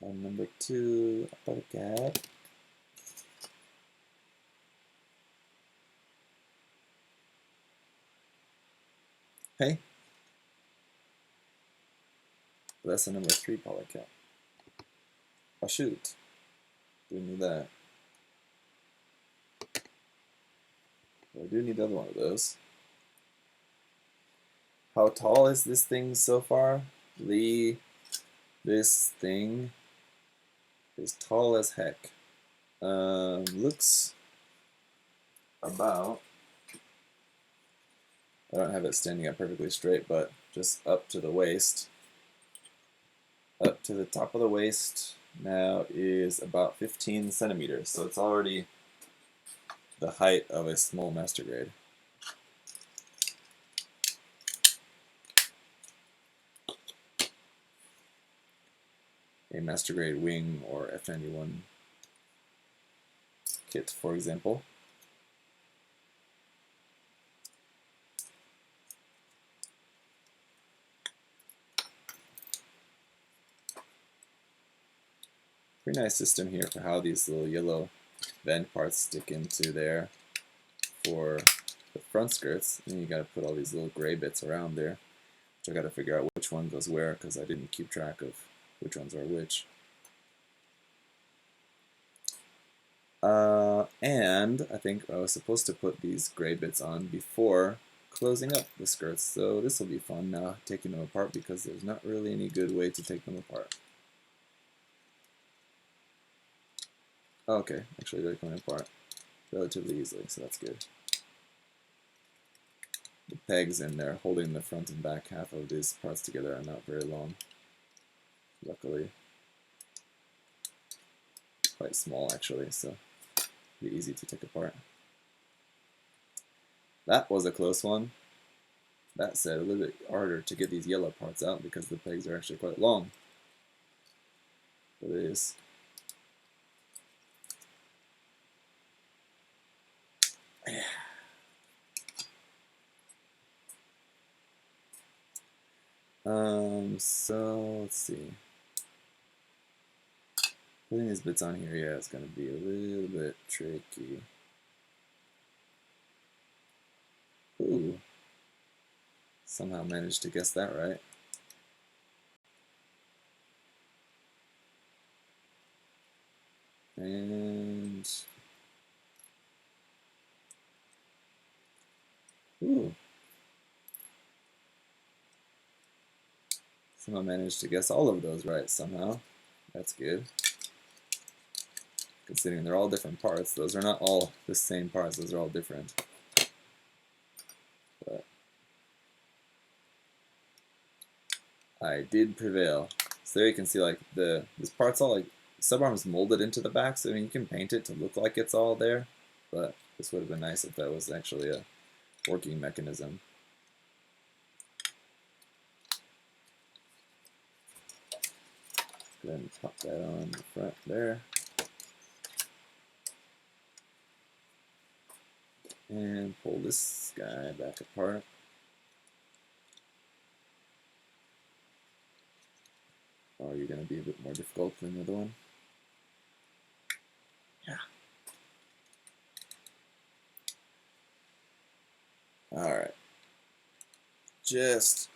And number 2, polycap. Okay. That's a number 3 polycap. Oh shoot. Do need that. I do need the other one of those. How tall is this thing so far? This thing is tall as heck. Looks about, I don't have it standing up perfectly straight, but just up to the waist. up to the top of the waist now is about 15 centimeters, so it's already the height of a small master grade. A master grade wing or F91 kit, for example. Pretty nice system here for how these little yellow vent parts stick into there for the front skirts. And you got to put all these little gray bits around there, which I got to figure out which one goes where because I didn't keep track of which ones are which. And I think I was supposed to put these gray bits on before closing up the skirts, so this will be fun now taking them apart because there's not really any good way to take them apart. Okay, actually they're coming apart relatively easily, so that's good. The pegs in there holding the front and back half of these parts together are not very long, luckily. Quite small actually, so be easy to take apart. That was a close one. That said, a little bit harder to get these yellow parts out because the pegs are actually quite long. But it is. So let's see. Putting these bits on here, yeah, it's going to be a little bit tricky. Ooh. Somehow managed to guess that right. And... ooh. Somehow managed to guess all of those right somehow. That's good. Considering they're all different parts. Those are not all the same parts. Those are all different. But I did prevail. So there you can see like this part's all like subarm's molded into the back. So I mean you can paint it to look like it's all there. But this would have been nice if that was actually a working mechanism. Go ahead and pop that on the front there. And pull this guy back apart. Or you're going to be a bit more difficult than the other one. Yeah. Alright. Just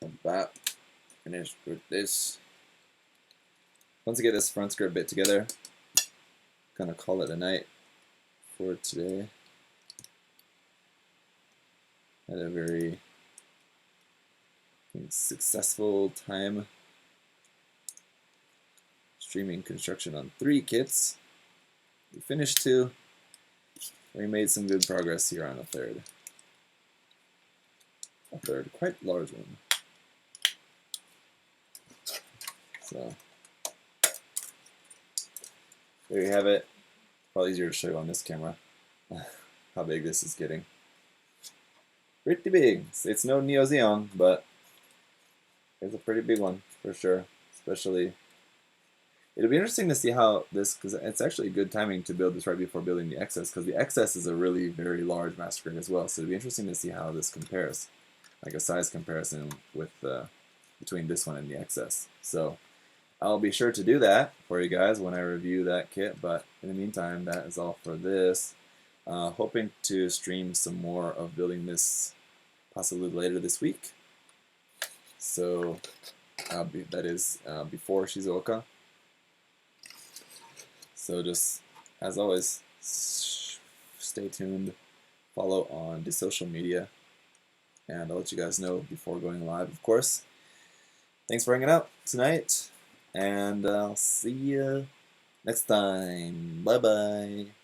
about finished with this. Once I get this front skirt bit together, gonna call it a night for today. Had a very successful time streaming construction on 3 kits. We finished 2. We made some good progress here on a third. A third, quite large one. So there you have it. Probably easier to show you on this camera how big this is getting. Pretty big. It's no Neo Xeon, but it's a pretty big one for sure. Especially, it'll be interesting to see how this, because it's actually good timing to build this right before building the XS, because the XS is a really very large master grade as well. So it'll be interesting to see how this compares, like a size comparison with between this one and the XS. So I'll be sure to do that for you guys when I review that kit, but in the meantime, that is all for this. Hoping to stream some more of building this possibly later this week. So that is before Shizuoka. So just, as always, stay tuned, follow on the social media, and I'll let you guys know before going live, of course. Thanks for hanging out tonight, and I'll see you next time. Bye-bye.